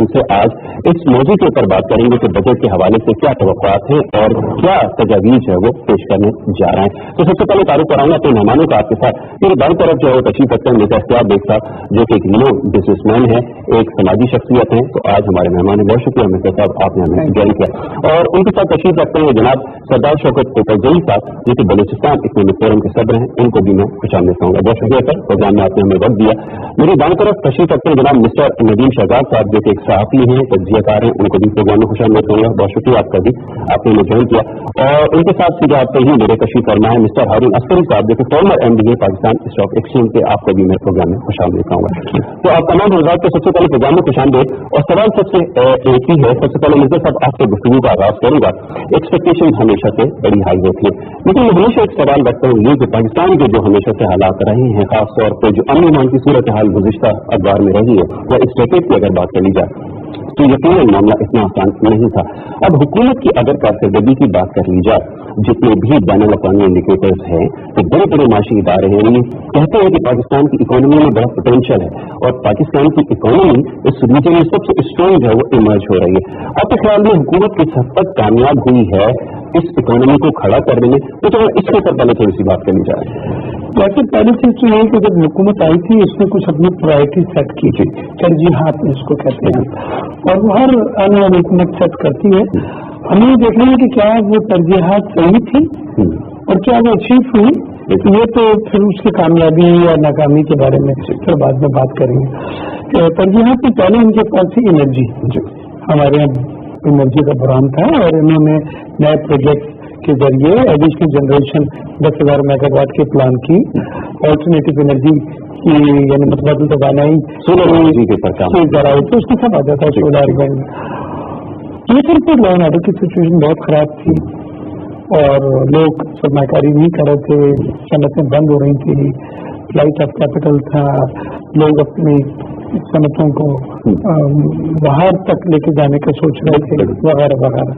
उनसे आज इस मौजू के ऊपर बात करेंगे कि बजट के हवाले से क्या तवक्कुआत हैं और क्या तजावीज़ है वो पेश करने जा रहे हैं। तो सबसे पहले तारुफ कराऊंगा अपने मेहमानों का आपके साथ। मेरी बाई तरफ जो है तशरीफ रखते हैं मिर्जा इख्तियार बेग साहब, जो कि एक न्यू बिजनेसमैन है, एक समाजी शख्सियत है। तो आज हमारे मेहमान है, बहुत शुक्रिया मिर्जा साहब आपने हमें ज्वाइन किया। और उनके साथ तशरीफ रखते हैं जनाब सरदार शौकत कोकरजई साहब, जो कि बलूचिस्तान इकनॉमिक फोरम के सदर हैं। उनको भी मैं खुशामदीद कहूँगा। बहुत शुक्रिया सर, प्रोग्राम में आपने हमें वक्त दिया। मेरी बाईं तरफ तशरीफ रखते हैं जनाब मिस्टर नदीम शहजाद साहब, जो कि एक सहाफ़ी हैं, तज्जियाकार हैं। उनको भी प्रोग्राम में खुशामदीद कहूँगा। बहुत शुक्रिया आपका भी, आपने हमें ज्वाइन किया। और उनके साथ सीधे आपसे ही मेरे तशरीफ फरमा है मिस्टर हारून अस्करी साहब, जो कि फॉर्मर MD है पाकिस्तान स्टॉक एक्सचेंज के। आपको भी मेरे प्रोग्राम में खुशामदीद कहूँगा। तो आप तमाम हज़रात को सबसे पहले प्रोग्राम में खुशामदीद। और सवाल सबसे एक ही है, सबसे पहले मिर्जा साहब आपसे गुफ्तगू का आगाज करूँगा। एक्सपेक्टेशन हमेशा से बड़ी हाई होती है, लेकिन मैं हमेशा एक सवाल रखता हूँ ये कि पाकिस्तान के जो हमेशा से हालात रहे हैं, खासतौर पर जो अमन ईमान की सूरत हाल गुज़िश्ता अखबार में रही है, या इस डेकेड की अगर बात करी जाए तो यकीनन मामला इतना आसान नहीं था। अब हुकूमत की अगर कारकर्दगी की बात कर ली जाए, जितने भी बैनुल अक़वामी इंडिकेटर्स हैं, तो बड़े बड़े माशी इदारे हैं, ये कहते हैं कि पाकिस्तान की इकोनॉमी में बड़ा पोटेंशियल है और पाकिस्तान की इकोनॉमी इस रीजन में सबसे स्ट्रॉन्ग है, वो इमर्ज हो रही है। आपके ख्याल में हुकूमत किस हद तक कामयाब हुई है इस इकोनॉमी को खड़ा करने में? तो इसके ऊपर पहले थोड़ी सी बात करनी जाए। वैसे पहली चीज तो यही कि जब हुकूमत आई थी उसने कुछ अपनी प्रायोरिटी सेट की थी, तरजीहात इसको कहते हैं, और वो हर आने वाली हुकूमत सेट करती है। हमें देखना है कि क्या वो तरजीहात सही थी और क्या वो अचीव हुई। ये तो फिर उसकी कामयाबी या नाकामी के बारे में फिर बाद में बात करेंगे। तरजीहात से पहले इनके पास थी एनर्जी। हमारे यहाँ एनर्जी का प्रोग्राम था और इन्होंने नए प्रोजेक्ट के जरिए एडिशनल जनरेशन 10,000 मेगावाट के प्लान की, ऑल्टरनेटिव एनर्जी की, यानी मतलब तवानाई सोलर एनर्जी के ऊपर तो उसके सब आ जाता है सोलर बैंड। ये सिर्फ लॉ एंड ऑर्डर की सिचुएशन बहुत खराब थी और लोग सरमाकारी नहीं कर रहे थे, सनतें बंद हो रही थी, फ्लाइट ऑफ कैपिटल था, लोग अपनी सनतों को बाहर तक लेके जाने का सोच रहे थे वगैरह वगैरह।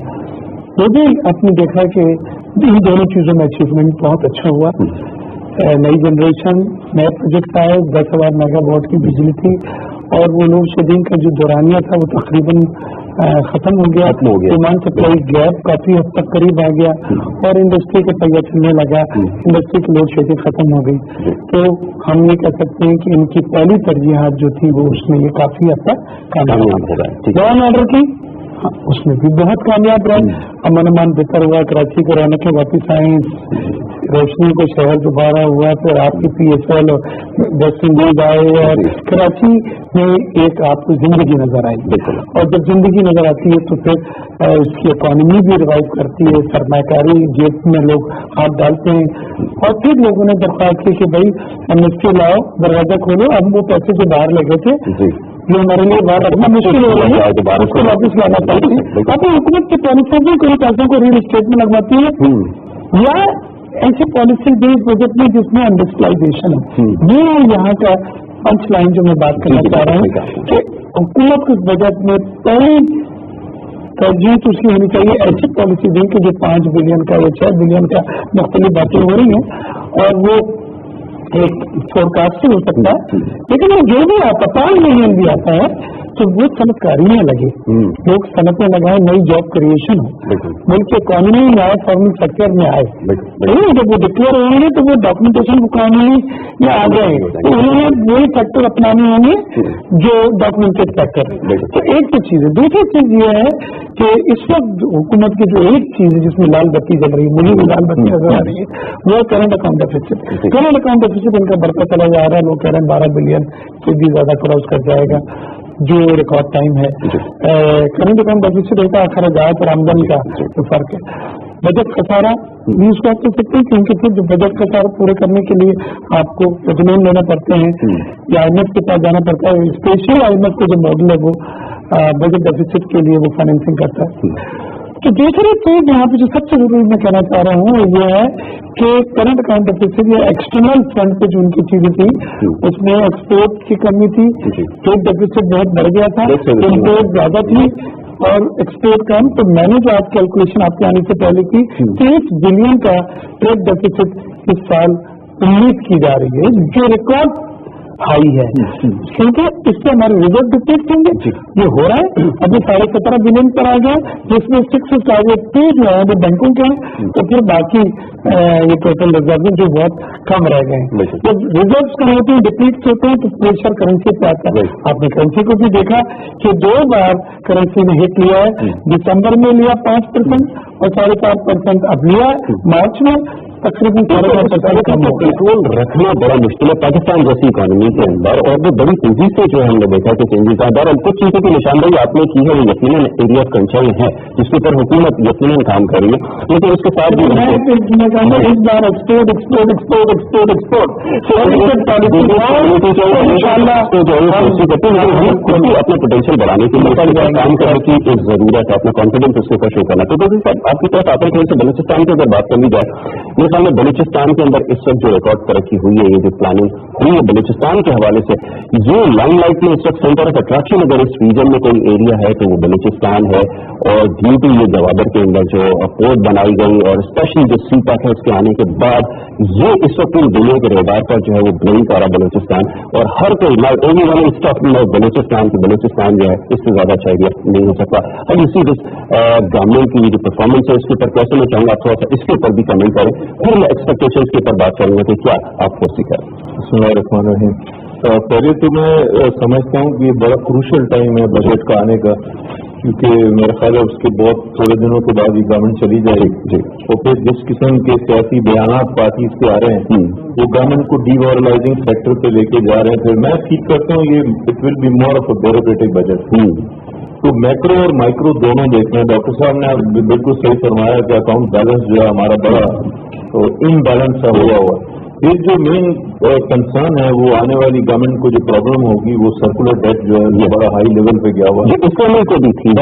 वो भी आपने देखा कि इन दोनों चीजों में अचीवमेंट बहुत अच्छा हुआ। नई जनरेशन, नए प्रोजेक्ट आए, 10,000 मेगावाट की बिजली थी और वो लोड शेडिंग का जो दौरानिया था वो तकरीबन खत्म हो गया। डिमांड सप्लाई गैप काफी हद तक करीब आ गया और इंडस्ट्री का पहिया चलने लगा, इंडस्ट्री की लोड शेडिंग खत्म हो गई। तो हम ये कह सकते हैं कि इनकी पहली तरजीहात जो थी वो उसमें ये काफी हद तक कामयाब हो गए। लॉ एंड ऑर्डर की उसमें भी बहुत कामयाब रहे, अमन अमान बेहतर हुआ, कराची को रौनकें वापिस आई, रोशनी को शहर दोबारा हुआ, फिर आपकी PSL और वेस्ट इंडीज आए और कराची में एक आपको जिंदगी नजर आई। और जब जिंदगी नजर आती है तो फिर इसकी इकोनॉमी भी रिवाइव करती है, सरमाकारी जेब में लोग हाथ डालते हैं और फिर लोगों ने दरख्वास्त की कि भाई एमएसपी लाओ, दरवाजा खोलो। अब वो पैसे जो बाहर लगे थे ये हमारे लिए बाहर रखना मुश्किल हो रही है, उसको वापस लाना चाहिए। अपनी हुकूमत की पॉलिसी में कोई पैसों को रियल एस्टेट में लगवाती है या ऐसे पॉलिसी बेस्ड बजट में जिसमें इंडस्ट्रियलाइजेशन है। ये यहाँ का पंच लाइन जो मैं बात करना चाह रहा हूँ कि हुकूमत के बजट में पहली तरजीह तो उसकी होनी चाहिए ऐसी पॉलिसी दें कि जो 5 बिलियन का या 6 बिलियन का मुख्तलिफ बातें हो रही हैं और वो एक फोरकास्ट से हो सकता है, लेकिन वो जो भी आता 5 मिलियन भी आता है तो वो सनतकारी में लगे, लोग सनतें लगाए, नई जॉब क्रिएशन हो, मुल्क की इकोनॉमी में आए, फॉर्मल सेक्टर में आए। जब वो डिक्लेयर होंगे तो वो डॉक्यूमेंटेशन इकोनॉमी में आ गए तो उन्होंने वही सेक्टर अपनाने होंगे जो डॉक्यूमेंटेड सेक्टर है। तो एक तो चीज है। दूसरी चीज ये है कि इस वक्त हुकूमत की जो एक चीज है जिसमें लाल बत्ती जल रही है, मुझे भी लाल बत्ती नजर आ रही है, वो current account deficit. Current account deficit इनका बढ़ता चला जा रहा है, लोग कह रहे हैं 12 बिलियन से भी ज्यादा क्रॉस कर जाएगा जो रिकॉर्ड टाइम है। करंट अकाउंट डेफिसिट होता है अखराजात और आमदनी का जो फर्क है। बजट खसारा भी उसको आप कह सकते हैं क्योंकि फिर जो बजट खसारा पूरे करने के लिए आपको जमीन लेना पड़ते हैं या IMF के पास जाना पड़ता है। स्पेशल IMF का जो मॉडल है वो बजट डेफिसिट के लिए वो फाइनेंसिंग करता है। तो दूसरी चीज यहाँ पे जो सबसे जरूरी मैं कहना चाह रहा हूँ वो ये है कि करंट अकाउंट डेफिसिट या एक्सटर्नल फ्रंट पे जो उनकी चीजें थी उसमें एक्सपोर्ट की कमी थी, ट्रेड डेफिसिट बहुत बढ़ गया था, इम्पोर्ट ज्यादा थी और एक्सपोर्ट कम। तो मैंने जो आज कैलकुलेशन आपके आने से पहले की 30 बिलियन का ट्रेड डेफिसिट इस साल उम्मीद की जा रही है, जो रिकॉर्ड हाई है, क्योंकि इससे हमारे रिजल्ट डिक्टेट होंगे। ये हो रहा है, अभी 17.5 बिलियन पर आ गया, जिसमें 6.2 जो है वो बैंकों के हैं, तो फिर बाकी ये टोटल रिजर्व जो बहुत कम रह गए हैं। जब रिजर्व कम होते हैं, डिप्लीट होते हैं, तो प्रेशर करेंसी पे आता है। आपने करेंसी को भी देखा कि 2 बार करेंसी ने हिट लिया है, दिसंबर में लिया 5% और 4.5% अब लिया मार्च में, तकरीबन 4.5% कम हो गया। कंट्रोल रखना बड़ा मुश्किल है पाकिस्तान जैसी इकोनॉमी के अंदर, और वो बड़ी तेजी से जो है हमने देखा कि चेंजेस आधार और कुछ चीजों की निशानदेही आपने की है, वो यकीनन एरिया ऑफ कंसर्न है जिसके ऊपर हुकूमत यकीनन काम कर रही है, लेकिन उसके साथ भी मैं कहूँगा इस बार एक्सपोर्ट अपने पोटेंशियल बढ़ाने के लिए काम करने की एक जरूरत है, अपना कॉन्फिडेंस उसके ऊपर शो करना। तो आपकी तरफ आते हैं कि बलूचिस्तान की अगर बात करनी जाए, मेरे ख्याल में बलूचिस्तान के अंदर इस वक्त जो रिकॉर्ड तरक्की हुई है, ये जो प्लानिंग हुई है बलूचिस्तान के हवाले से, ये लाइमलाइट में इस वक्त सेंटर ऑफ अट्रैक्शन अगर इस रीजन में कोई एरिया है तो वो बलूचिस्तान है। और ड्यू टू ये गवादर के अंदर जो पोर्ट बनाई गई और स्पेशली जो सी पैक है उसके आने के बाद, ये इस वक्त पूरी दुनिया के रडार पर जो है वो ब्लिंक कर रहा बलूचिस्तान, और हर कोई every one is talking about Balochistan की बलूचिस्तान जो है इससे ज्यादा अच्छा एरिया नहीं हो सकता। अब इसी गवर्नमेंट की जो परफॉर्मेंस है इसके ऊपर कैसे मैं चाहूंगा आप थोड़ा सा इसके ऊपर भी कमेंट करें, फिर मैं एक्सपेक्टेशन के ऊपर बात करूंगा कि क्या आप फोर्सी करें। पहले तो मैं समझता हूँ कि बड़ा क्रूशियल टाइम है बजट का आने का, क्योंकि मेरा ख्याल है उसके बहुत थोड़े दिनों के बाद ये गवर्नमेंट चली जाएगी और फिर जिस किस्म के सियासी बयानात पार्टी से आ रहे हैं वो गवर्नमेंट को डीमोरलाइजिंग सेक्टर पे लेके जा रहे हैं, फिर मैं फील करता हूँ ये it will be more of a bureaucratic budget. तो मैक्रो और माइक्रो दोनों देखते हैं। डॉक्टर साहब ने बिल्कुल सही फरमाया कि अकाउंट बैलेंस जो है हमारा बड़ा इनबैलेंस सा हुआ हुआ। फिर जो मेन कंसर्न है वो आने वाली गवर्नमेंट को जो प्रॉब्लम होगी वो सर्कुलर डेट जो है ये बड़ा हाई लेवल पे गया हुआ है, को भी थी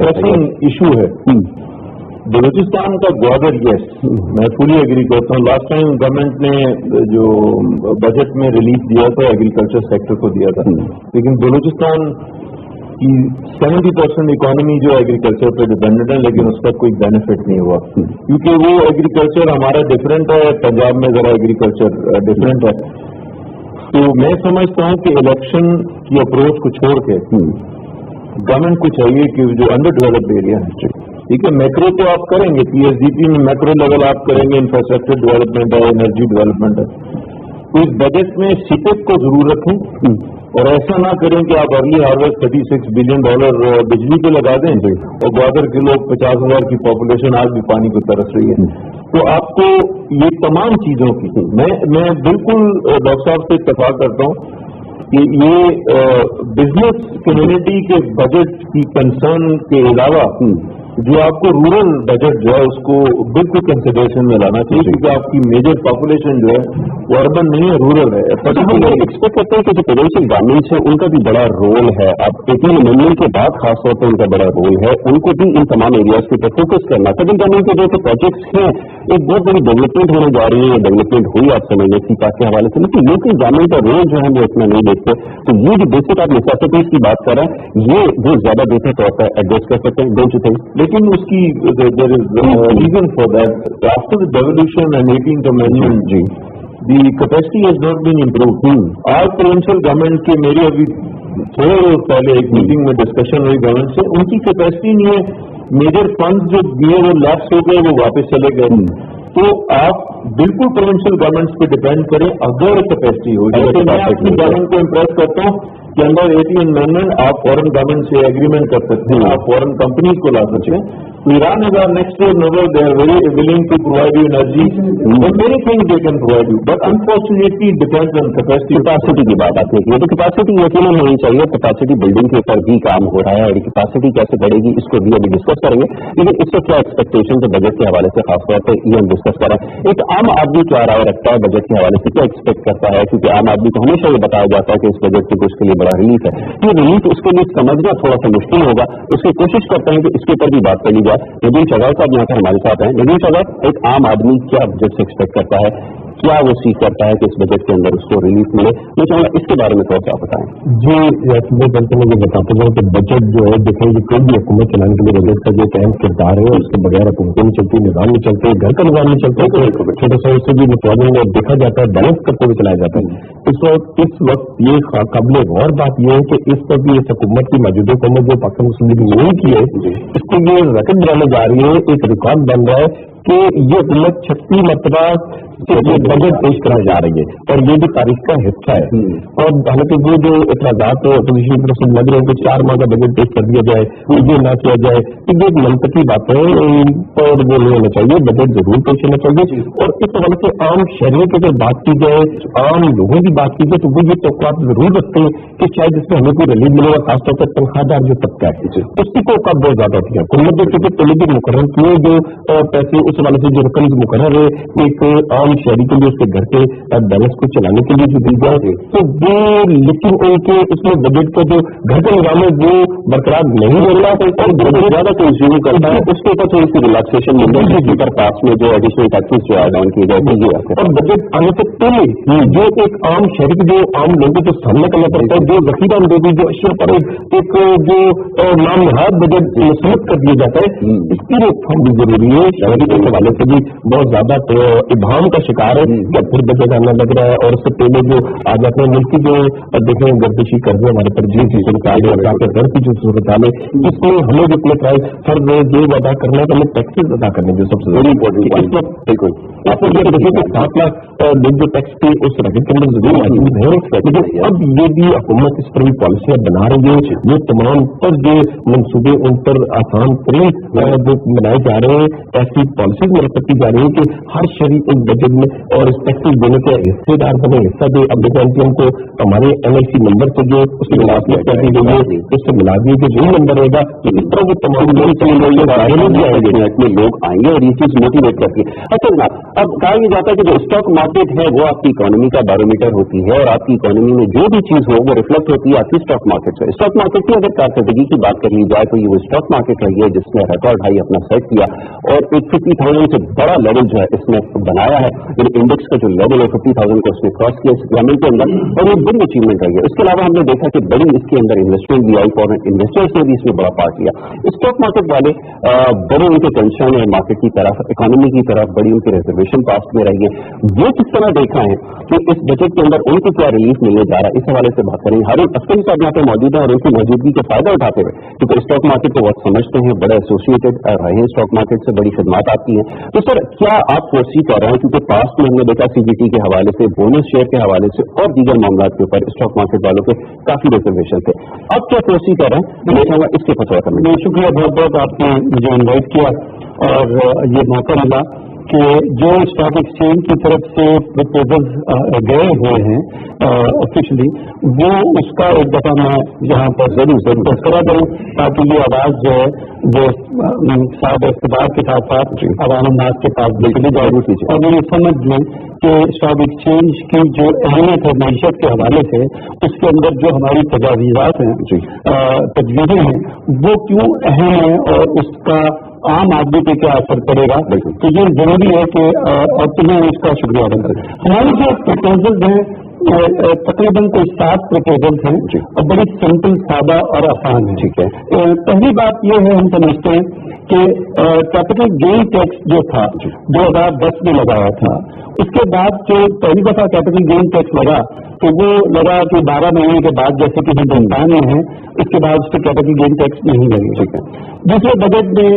प्रेसिंग इशू है। बलूचिस्तान का ग्वादर, यस मैं फुली एग्री करता हूँ। लास्ट टाइम गवर्नमेंट ने जो बजट में रिलीफ दिया था एग्रीकल्चर सेक्टर को दिया था, लेकिन बलूचिस्तान की 70% इकोनॉमी जो एग्रीकल्चर पे डिपेंडेंट है, लेकिन उसका कोई बेनिफिट नहीं हुआ क्योंकि वो एग्रीकल्चर हमारा डिफरेंट है, पंजाब में जरा एग्रीकल्चर डिफरेंट है। तो मैं समझता हूँ कि इलेक्शन की अप्रोच को छोड़ के गवर्नमेंट को चाहिए कि जो अंडर डेवलप्ड एरिया है, ठीक है, मैक्रो तो आप करेंगे, पीएसडीपी में मैक्रो लेवल आप करेंगे, इंफ्रास्ट्रक्चर डेवलपमेंट है, एनर्जी डेवलपमेंट है, तो इस बजट में सीपेक को जरूर रखें और ऐसा ना करें कि आप अर्ली हार्वेस्ट $36 बिलियन बिजली पे लगा दें और ग्वादर के लोग 50,000 की पॉपुलेशन आज भी पानी को तरस रही है। तो आपको ये तमाम चीजों की मैं बिल्कुल डॉक्टर साहब से इत्तेफाक करता हूँ कि ये बिजनेस कम्युनिटी के बजट की कंसर्न के अलावा जो आपको रूरल बजट जो है उसको बिल्कुल कंसिडरेशन में लाना चाहिए, क्योंकि आपकी मेजर पॉपुलेशन जो है वो अर्बन नहीं है, रूरल है। एक्सपेक्ट करते हैं कि जो प्रोविंशियल गवर्नमेंट्स है उनका भी बड़ा रोल है, अब 18 अमेंडमेंट के बाद खासतौर पर उनका बड़ा रोल है, उनको भी इन तमाम एरियाज के ऊपर फोकस करना। सेंट्रल गवर्नमेंट के जो प्रोजेक्ट्स हैं एक बहुत बड़ी डेवलपमेंट होने जा रही है, डेवलपमेंट हुई आप समझने सी पाक के हवाले से, लेकिन लोकल गवर्नमेंट का रोल जो है वो इतना नहीं देखते। तो ये जो बेसिक आप नेसेसिटीज की बात कर रहे हैं ये वो ज्यादा बेहतर तौर पर एड्रेस कर सकते हैं, डोंट यू थिंक? लेकिन उसकी there is reason for that. After the devolution and 18th amendment जी the capacity has not been improved. आज प्रोविंशियल गवर्नमेंट के मेरी अभी थोड़े रोज पहले एक मीटिंग में डिस्कशन हुई गवर्नमेंट से, उनकी कैपेसिटी नहीं है, मेजर फंड जो दिए वो लैप्स हो गए, वो वापस चले गए। तो आप बिल्कुल प्रोविंशियल गवर्नमेंट्स पे डिपेंड करें अगर कैपेसिटी हो। जैसे मैं अपनी गवर्नमेंट को इम्प्रेस करता हूँ कि अंडर 18 अमेंडमेंट आप फॉरेन गवर्नमेंट से एग्रीमेंट कर सकते हैं, आप फॉरेन कंपनीज को ला सकते हैं। तो Iran is our next door neighbour, they are very willing to provide you energy, many things they can provide you, but unfortunately depends on capacity की बात आती है। तो कैपेसिटी यकीनन होनी चाहिए, कैपेसिटी बिल्डिंग के ऊपर भी काम हो रहा है और कैपेसिटी कैसे बढ़ेगी इसको भी अभी डिस्कस करेंगे, लेकिन इससे क्या एक्सपेक्टेशन है बजट के हवाले से खासतौर पर ये हम डिस्कस कर रहे हैं। एक आम आदमी क्या राय रखता है बजट के हवाले से, क्या एक्सपेक्ट करता है? क्योंकि आम आदमी को हमेशा ये बताया जाता है कि इस बजट से उसके लिए बड़ा रिलीफ है, ये रिलीफ उसके लिए समझना थोड़ा सा मुश्किल होगा, उसकी कोशिश करते हैं कि इसके ऊपर भी बात करी जाए। नदीम शगार साहब यहाँ पर हमारे साथ हैं। नदीम शगार, एक आम आदमी क्या बजट से एक्सपेक्ट करता है, क्या वो सीख करता है कि इस बजट के अंदर उसको रिलीफ मिले? मैं चाहूँगा इसके बारे में थोड़ा सा बताएं। जी, मैं चलते मैं बताता हूँ कि बजट जो है देखिए, ये कोई भी हुकूमत चलाने के लिए बजट का जो एक अहम किरदार है, उसके बगैर हुकूमतें नहीं चलती, निजाम नहीं चलते, घर का निजाम नहीं चलता, छोटे से उससे भी मुतवाज़िन में देखा जाता है, बैलेंस करते हुए चलाया जाता है। इस वक्त ये काबिल गौर बात यह है कि इस वक्त भी इस हुकूमत की मौजूदा हुकूमत जो पाकिस्तान मुस्लिम लीग नहीं की है, इसको ये रकम बनाने जा रही है, एक रिकॉर्ड बन रहा है कि ये हुकूमत 36 मरतबा ये बजट पेश कराने जा रही है, और ये भी तारीख का हिस्सा है। और हालांकि वो जो इतराज़ात अपोजिशन की तरफ से लग रहे हैं कि 4 माह का बजट पेश कर दिया जाए, ये ना किया जाए, ये एक मनतकी बात है, और वो नहीं होना चाहिए, बजट जरूर पेश होना चाहिए। और इस हवाले से आम शहरियों की अगर बात की जाए, आम लोगों की बात की जाए, तो वो ये तौक़्क़ात जरूर रखते हैं कि शायद इसमें हमें कोई रिलीफ मिलेगा, खासतौर पर तनख्वाहदार जो तबका है उसकी को कब बहुत ज्यादा होती है। हुकूमत जो चूंकि पहले भी मुकर्रर किए जो पैसे, उस हवाले से जो रकम मुकर्रर है एक आम शहरी के लिए उसके घर के बैलेंस को चलाने के लिए जो दी जाए, तो वो लेकिन उनके उसमें बजट का जो घर का निजाम है वो बरकरार नहीं हो रहा है, और बहुत ज्यादा कंज्यूम करता है, उसके ऊपर थोड़ी सी रिलैक्सेशन मिल जाए, जिसके पास में जो एडिशनल टैक्सेस जो ऐड ऑन किए गए, और बजट आने से पहले जो एक आम शहरी के जो आम लोगों को सामना करना पड़ता है, जो जखीरा अंदोजी जो अशिया पर एक जो नाम नहाद बजट मुस्तरद कर दिया जाता है, इसकी रोकथाम भी जरूरी है। शहरी के हवाले से भी बहुत ज्यादा इबाम का शिकार है कि फिर बजट आना लग रहा है, और उससे पहले जो आ जाते हैं मुल्क की जो देखें गर्दिशी कर्ज हमारे पर जी सूरत घर की जो सूरत हाल है, इसमें हमें जो अपने प्राइस फर्ज जो अदा करना है, तो हमें टैक्सेस अदा करने जो सबसे बड़ी इंपॉर्टेंट बिल्कुल आपको ये देखिए कि 7 लाख लोग जो टैक्स के उस रैकेट के अंदर जरूर मौजूद है, लेकिन अब ये भी हुकूमत इस पर भी पॉलिसियां बना रही है, वो तमाम पर जो मनसूबे उन पर आसान तरीन जो बनाए जा रहे हैं, ऐसी पॉलिसीज में रखी जा रही है कि हर शहरी इस बजट में और इस टैक्सेस देने के हिस्सेदार बने, हिस्सा दे। अब देखिए हमको हमारे NIC नंबर से जो उसकी मुलाकात कर दी गई है, उससे मिला दिए कि जो नंबर रहेगा, तो इस तरह वो तमाम लोग आएंगे और ये चीज मोटिवेट करती है। अच्छा जनाब, अब कहा यह जाता है कि जो स्टॉक मार्केट है वो आपकी इकोनॉमी का बैरोमीटर होती है, और आपकी इकोनॉमी में जो भी चीज हो वो रिफ्लेक्ट होती है आपकी स्टॉक मार्केट से। स्टॉक मार्केट की अगर कारकर्दगी की बात कर ली जाए, तो ये वो स्टॉक मार्केट रही है जिसने रिकॉर्ड हाई अपना सेट किया, और एक 50,000 से बड़ा लेवल जो है इसने बनाया है, इंडेक्स का जो लेवल है 50,000 को उसने क्रॉस किया इस गवर्नमेंट के अंदर, और ये बड़ी अचीवमेंट रही है। इसके अलावा हमने देखा कि बड़ी इसके अंदर इन्वेस्टमेंट भी आई, फॉरेन इन्वेस्टर्स ने भी इसमें बड़ा पार्ट लिया। स्टॉक मार्केट वाले बड़े उनके टेंशन है मार्केट की तरफ, इकोनॉमी की तरफ बड़ी उनकी रिजर्वेशन पास्ट में रही है। वो किस तरह देखा है कि इस बजट के अंदर उनको क्या रिलीफ मिलने जा रहा है, इस हवाले से बात करेंगे। हारून अस्करी साहब यहाँ पे मौजूद है, और उनकी मौजूदगी का फायदा उठाते हुए, क्योंकि स्टॉक मार्केट को बहुत समझते हैं, बड़े एसोसिएटेड रहे हैं स्टॉक मार्केट से, बड़ी खदमात आती हैं। तो सर क्या आप फोर्सी कर रहे हैं, क्योंकि पास्ट में हमने देखा CGT के हवाले से, बोनस शेयर के हवाले से और दीगर मामला के ऊपर स्टॉक मार्केट वालों के काफी रिजर्वेशन थे, अब क्या फोर्सी कर रहे हैं, मैं चाहूंगा इसके फतवा करना। शुक्रिया, बहुत बहुत आपने मुझे इन्वाइट किया और ये मौका मिला कि जो स्टॉक एक्सचेंज की तरफ से प्रपोजल्स गए हुए हैं ऑफिशियली, वो उसका एक दफा मैं यहाँ पर जरूर तस्करा करूँ, ताकि ये आवाज जो है जो साथ इख्तिदार के साथ साथ अवाम नाज के पास चली जाए, और ये समझ लें कि स्टॉक एक्सचेंज की जो अहमियत है मीशत के हवाले से, उसके अंदर जो हमारी तजावीज़ात हैं, तजवीज़ें हैं, वो क्यों अहम है और उसका आम आदमी पे क्या असर पड़ेगा, तो ये जरूरी है कि और तुम्हें इसका शुक्रिया अदा करें। हमारे जो प्रपोजल्स हैं तकरीबन कोई 7 प्रपोजल्स हैं, और बड़ी सिंपल, सादा और आसान है। ठीक है, पहली बात ये है, हम समझते हैं कि कैपिटल गेन टैक्स जो था 2010 में लगाया था, उसके बाद जो पहली दफा कैपिटल गेन टैक्स लगा, तो वो लगा कि 12 महीने के बाद, जैसे कि हिंदुस्तान में है, इसके बाद उस पर कैपिटल गेन टैक्स नहीं लगे। ठीक है, दूसरे बजट में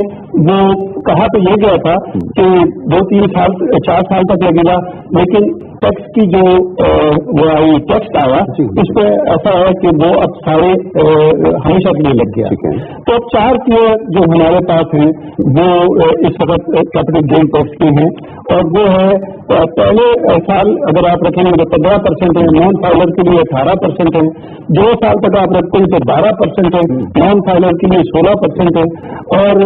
वो कहा तो ये गया था कि 2-3 साल 4 साल तक लगेगा, लेकिन टैक्स की जो वो आई टेक्स्ट आया, उस पर ऐसा है कि वो अब सारे हमेशा के लिए लग गया। तो अब 4 टियर जो हमारे पास हैं वो इस वक्त कैपिटल गेन टैक्स के हैं, और वो है पहले साल अगर आप रखेंगे तो 15% है, नॉन फाइलर के लिए 18% है, 2 साल तक आप रखते हैं तो 12% है, नॉन फाइलर के लिए 16% है, और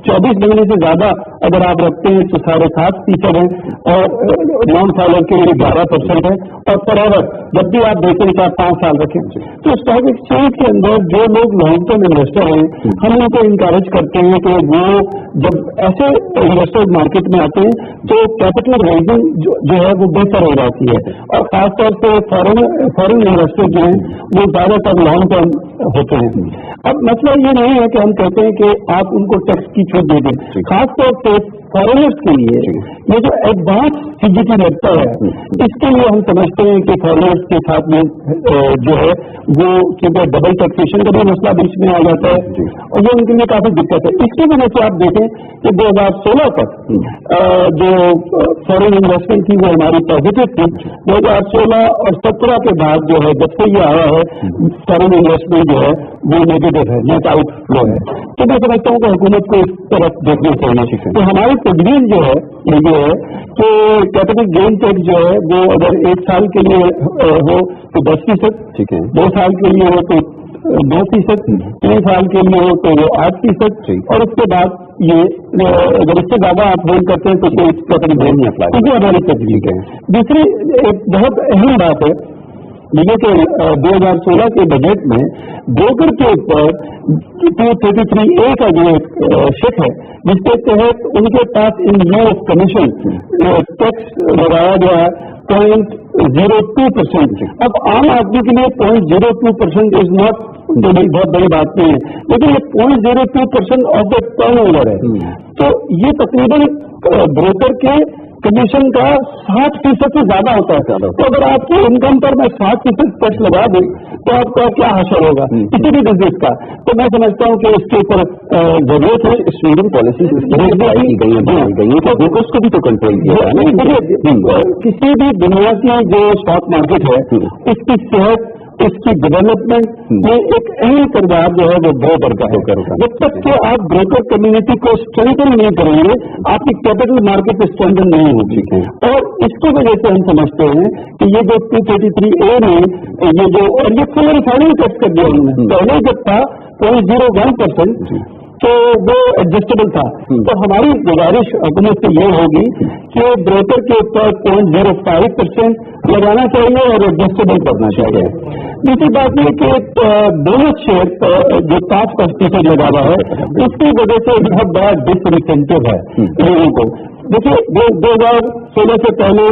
24 महीने से ज्यादा अगर आप रखते हैं तो 7.5% है, और नॉन फाइलर के लिए 12% है, और फॉरएवर जब भी आप देखें कि आप 5 साल रखें। तो स्टॉक एक्सचेंज के अंदर जो लोग लॉन्ग टर्म इन्वेस्टर हैं, हम उनको इंकरेज करते हैं कि वो वो जब ऐसे इन्वेस्टर्स मार्केट में आते हैं तो कैपिटल रेजिंग जो है वो बेहतर हो जाती है, और खासतौर से फॉरेन इन्वेस्टर जो हैं वो ज्यादातर लॉन्ग टर्म होते हैं। अब मसला ये नहीं है कि हम कहते हैं कि आप उनको टैक्स की छूट दे दें, खासतौर से फॉरेनर्स के लिए ये जो एडवांस सीजीटी लगता है इसके लिए हम समझते हैं कि फॉरेनर्स के साथ में जो है वो क्योंकि डबल टैक्सेशन का भी मसला बीच में आ जाता है और ये उनके लिए काफी दिक्कत है। इसकी वजह से आप देखें कि 2016 तक जो फॉरेन इन्वेस्टमेंट थी वो हमारी पॉजिटिव थी। 2016 और 17 के बाद जो है जब से ये आया है फॉरेन इन्वेस्टमेंट जो है वो नेगेटिव है, नेट आउटफ्लो है। तो मैं समझता हूँ कि हुकूमत को इस तरफ देखना चाहिए। तो हमारी तजवीज जो है ये है कि कैपिटल गेन टैक्स जो है वो अगर 1 साल के लिए हो तो 10%, ठीक है, 2 साल के लिए हो तो 9%, 3 साल के लिए हो तो वो 8%, और उसके बाद ये अगर इससे ज्यादा आप होल्ड करते हैं तो कोई कैपिटल गेन नहीं अप्लाई, क्योंकि हमारी तजवीज है। दूसरी एक बहुत अहम बात है ये कि 2016 के बजट में ब्रोकर के ऊपर 233A का जो शिक है जिसके तहत उनके पास इन लिeu ऑफ कमीशन टैक्स लगाया गया 0.02%। अब आम आदमी के लिए 0.02% इज नॉट बहुत बड़ी बात नहीं है, लेकिन ये 0.02% ऑफ द टर्नओवर है। तो ये तकरीबन ब्रोकर के कमीशन का 60% से ज्यादा होता है। तो अगर आपकी इनकम पर मैं 60% टैक्स लगा दूं तो आपका क्या हासिल होगा किसी भी बिजनेस का। तो मैं समझता हूँ कि इसके ऊपर जरूरत है स्वीडन पॉलिसी की गई है तो ब्रोकर्स को भी तो कंट्रोल किया है। किसी भी दुनिया की जो स्टॉक मार्केट है इसकी सेहत इसकी डेवलपमेंट में एक अहम किरदार जो है वो ब्रोकर का है। जब तक कि आप ब्रोकर कम्युनिटी को स्ट्रेंथन नहीं करेंगे आपकी कैपिटल मार्केट स्ट्रेंथन नहीं होगी। और इसकी वजह से हम समझते हैं कि ये जो 233A में ये जो और ये फुल एंड फाइनल टैक्स कर दिया उन्होंने, पहले जब था 0.01% तो वो एडजस्टेबल था। तो हमारी गुजारिश हुकूमत से ये होगी कि ब्रोकर के ऊपर 0.05% लगाना चाहिए और एडजस्टेबल करना चाहिए। दूसरी बात ये कि बोनस शेयर जो 5% लगा हुआ है उसकी वजह से बहुत बड़ा डिसइंसेंटिव है लोगों को। देखिए 2016 से पहले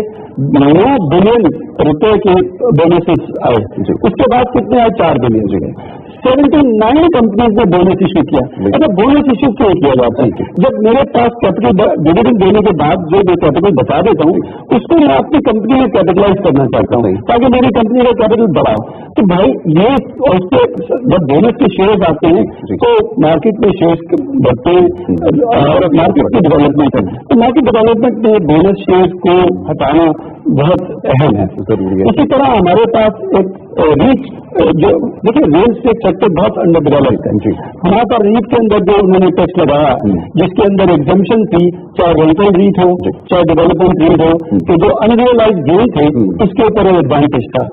9 बिलियन रुपए के बोनसेस आए, उसके बाद कितने आए 4 बिलियन। 79 कंपनीज ने बोनस इश्यू किया। अच्छा बोनस इश्यू क्यों किया जाता है? जब मेरे पास कैपिटल डिविडेंड देने के बाद जो मैं कैपिटल बचा देता हूँ उसको मैं अपनी कंपनी में कैपिटलाइज करना चाहता हूँ ताकि मेरी कंपनी का कैपिटल बढ़ाओ। तो भाई ये उसके जब बोनस के शेयर्स आते हैं तो मार्केट में शेयर्स बढ़ते हैं और मार्केट की डेवलपमेंट है। तो मार्केट डेवलपमेंट में बोनस शेयर्स को हटाना बहुत अहम है, जरूरी है। इसी तरह हमारे पास एक रीच जो देखिए रियल एस्टेट सेक्टर बहुत अंडर डेवलप्ड है। हमारे पास रीच के अंदर जो उन्होंने टैक्स लगाया जिसके अंदर एग्जम्पशन थी, चाहे रेंटल रीच हो चाहे डेवलपमेंट रीच हो, तो जो अनरियलाइज गेन थे उसके ऊपर एडवांटेज था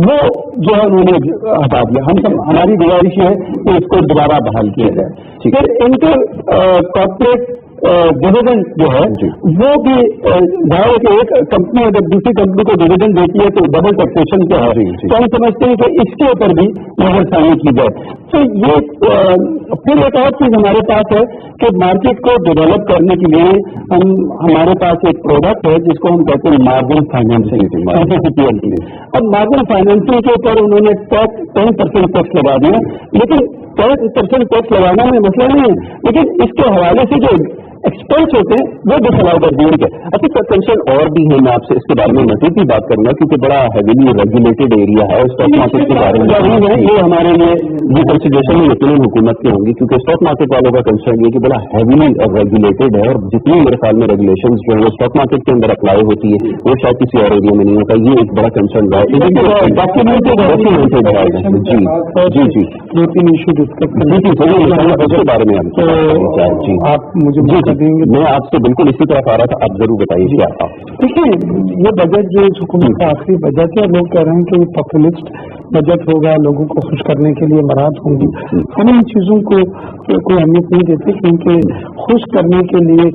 वो जो है उन्होंने हटा दिया। हमारी गुजारिश है कि इसको दोबारा बहाल किया जाए। फिर इंटर कॉर्पोरेट डिविडेंड जो है वो भी जाहिर है कि एक कंपनी अगर दूसरी कंपनी को डिविडेंड देती है तो डबल टैक्सेशन क्या है, तो हम समझते हैं कि इसके ऊपर भी नजरसानी की जाए। तो ये फिर एक और चीज हमारे पास है कि मार्केट को डेवलप करने के लिए हमारे पास एक प्रोडक्ट है जिसको हम कहते हैं मार्जिन फाइनेंसिंग। अब मार्जिन फाइनेंसिंग के ऊपर उन्होंने 10% टैक्स लगा दिया, लेकिन 10% टैक्स लगाना में मसला नहीं है, लेकिन इसके हवाले से जो एक्सपेंस होते हैं वो डिसअलाउ कर दिए। अच्छा कंसर्न और भी है, मैं आपसे इसके बारे में मजीद भी बात करूंगा क्योंकि बड़ा हैवीली रेगुलेटेड एरिया है स्टॉक मार्केट के बारे में है। ये हमारे लिए ये कंसिडरेशन में यकीनन हुकूमत की होंगी क्योंकि स्टॉक मार्केट वालों का कंसर्न ये कि बड़ा हैवीली रेगुलेटेड है और जितनी मेरे ख्याल में रेगुलेशन जो है स्टॉक मार्केट के अंदर अप्लाई होती है वो शायद किसी और एरिया में नहीं होता। ये एक बड़ा कंसर्न रहा है। डॉक्यूमेंटेड है। जी जी 2-3 इशू डिस्कस उसके बारे में आप मुझे देंगे। मैं आपसे बिल्कुल इसी तरफ आ रहा था, आप जरूर बताइए क्या था। देखिए ये बजट जो हुकूमत का आखिरी बजट है, लोग कह रहे हैं कि ये पॉपुलिस्ट बजट होगा, लोगों को खुश करने के लिए बारात होंगी। हम इन चीजों को कोई अहमियत नहीं देते क्योंकि खुश करने के लिए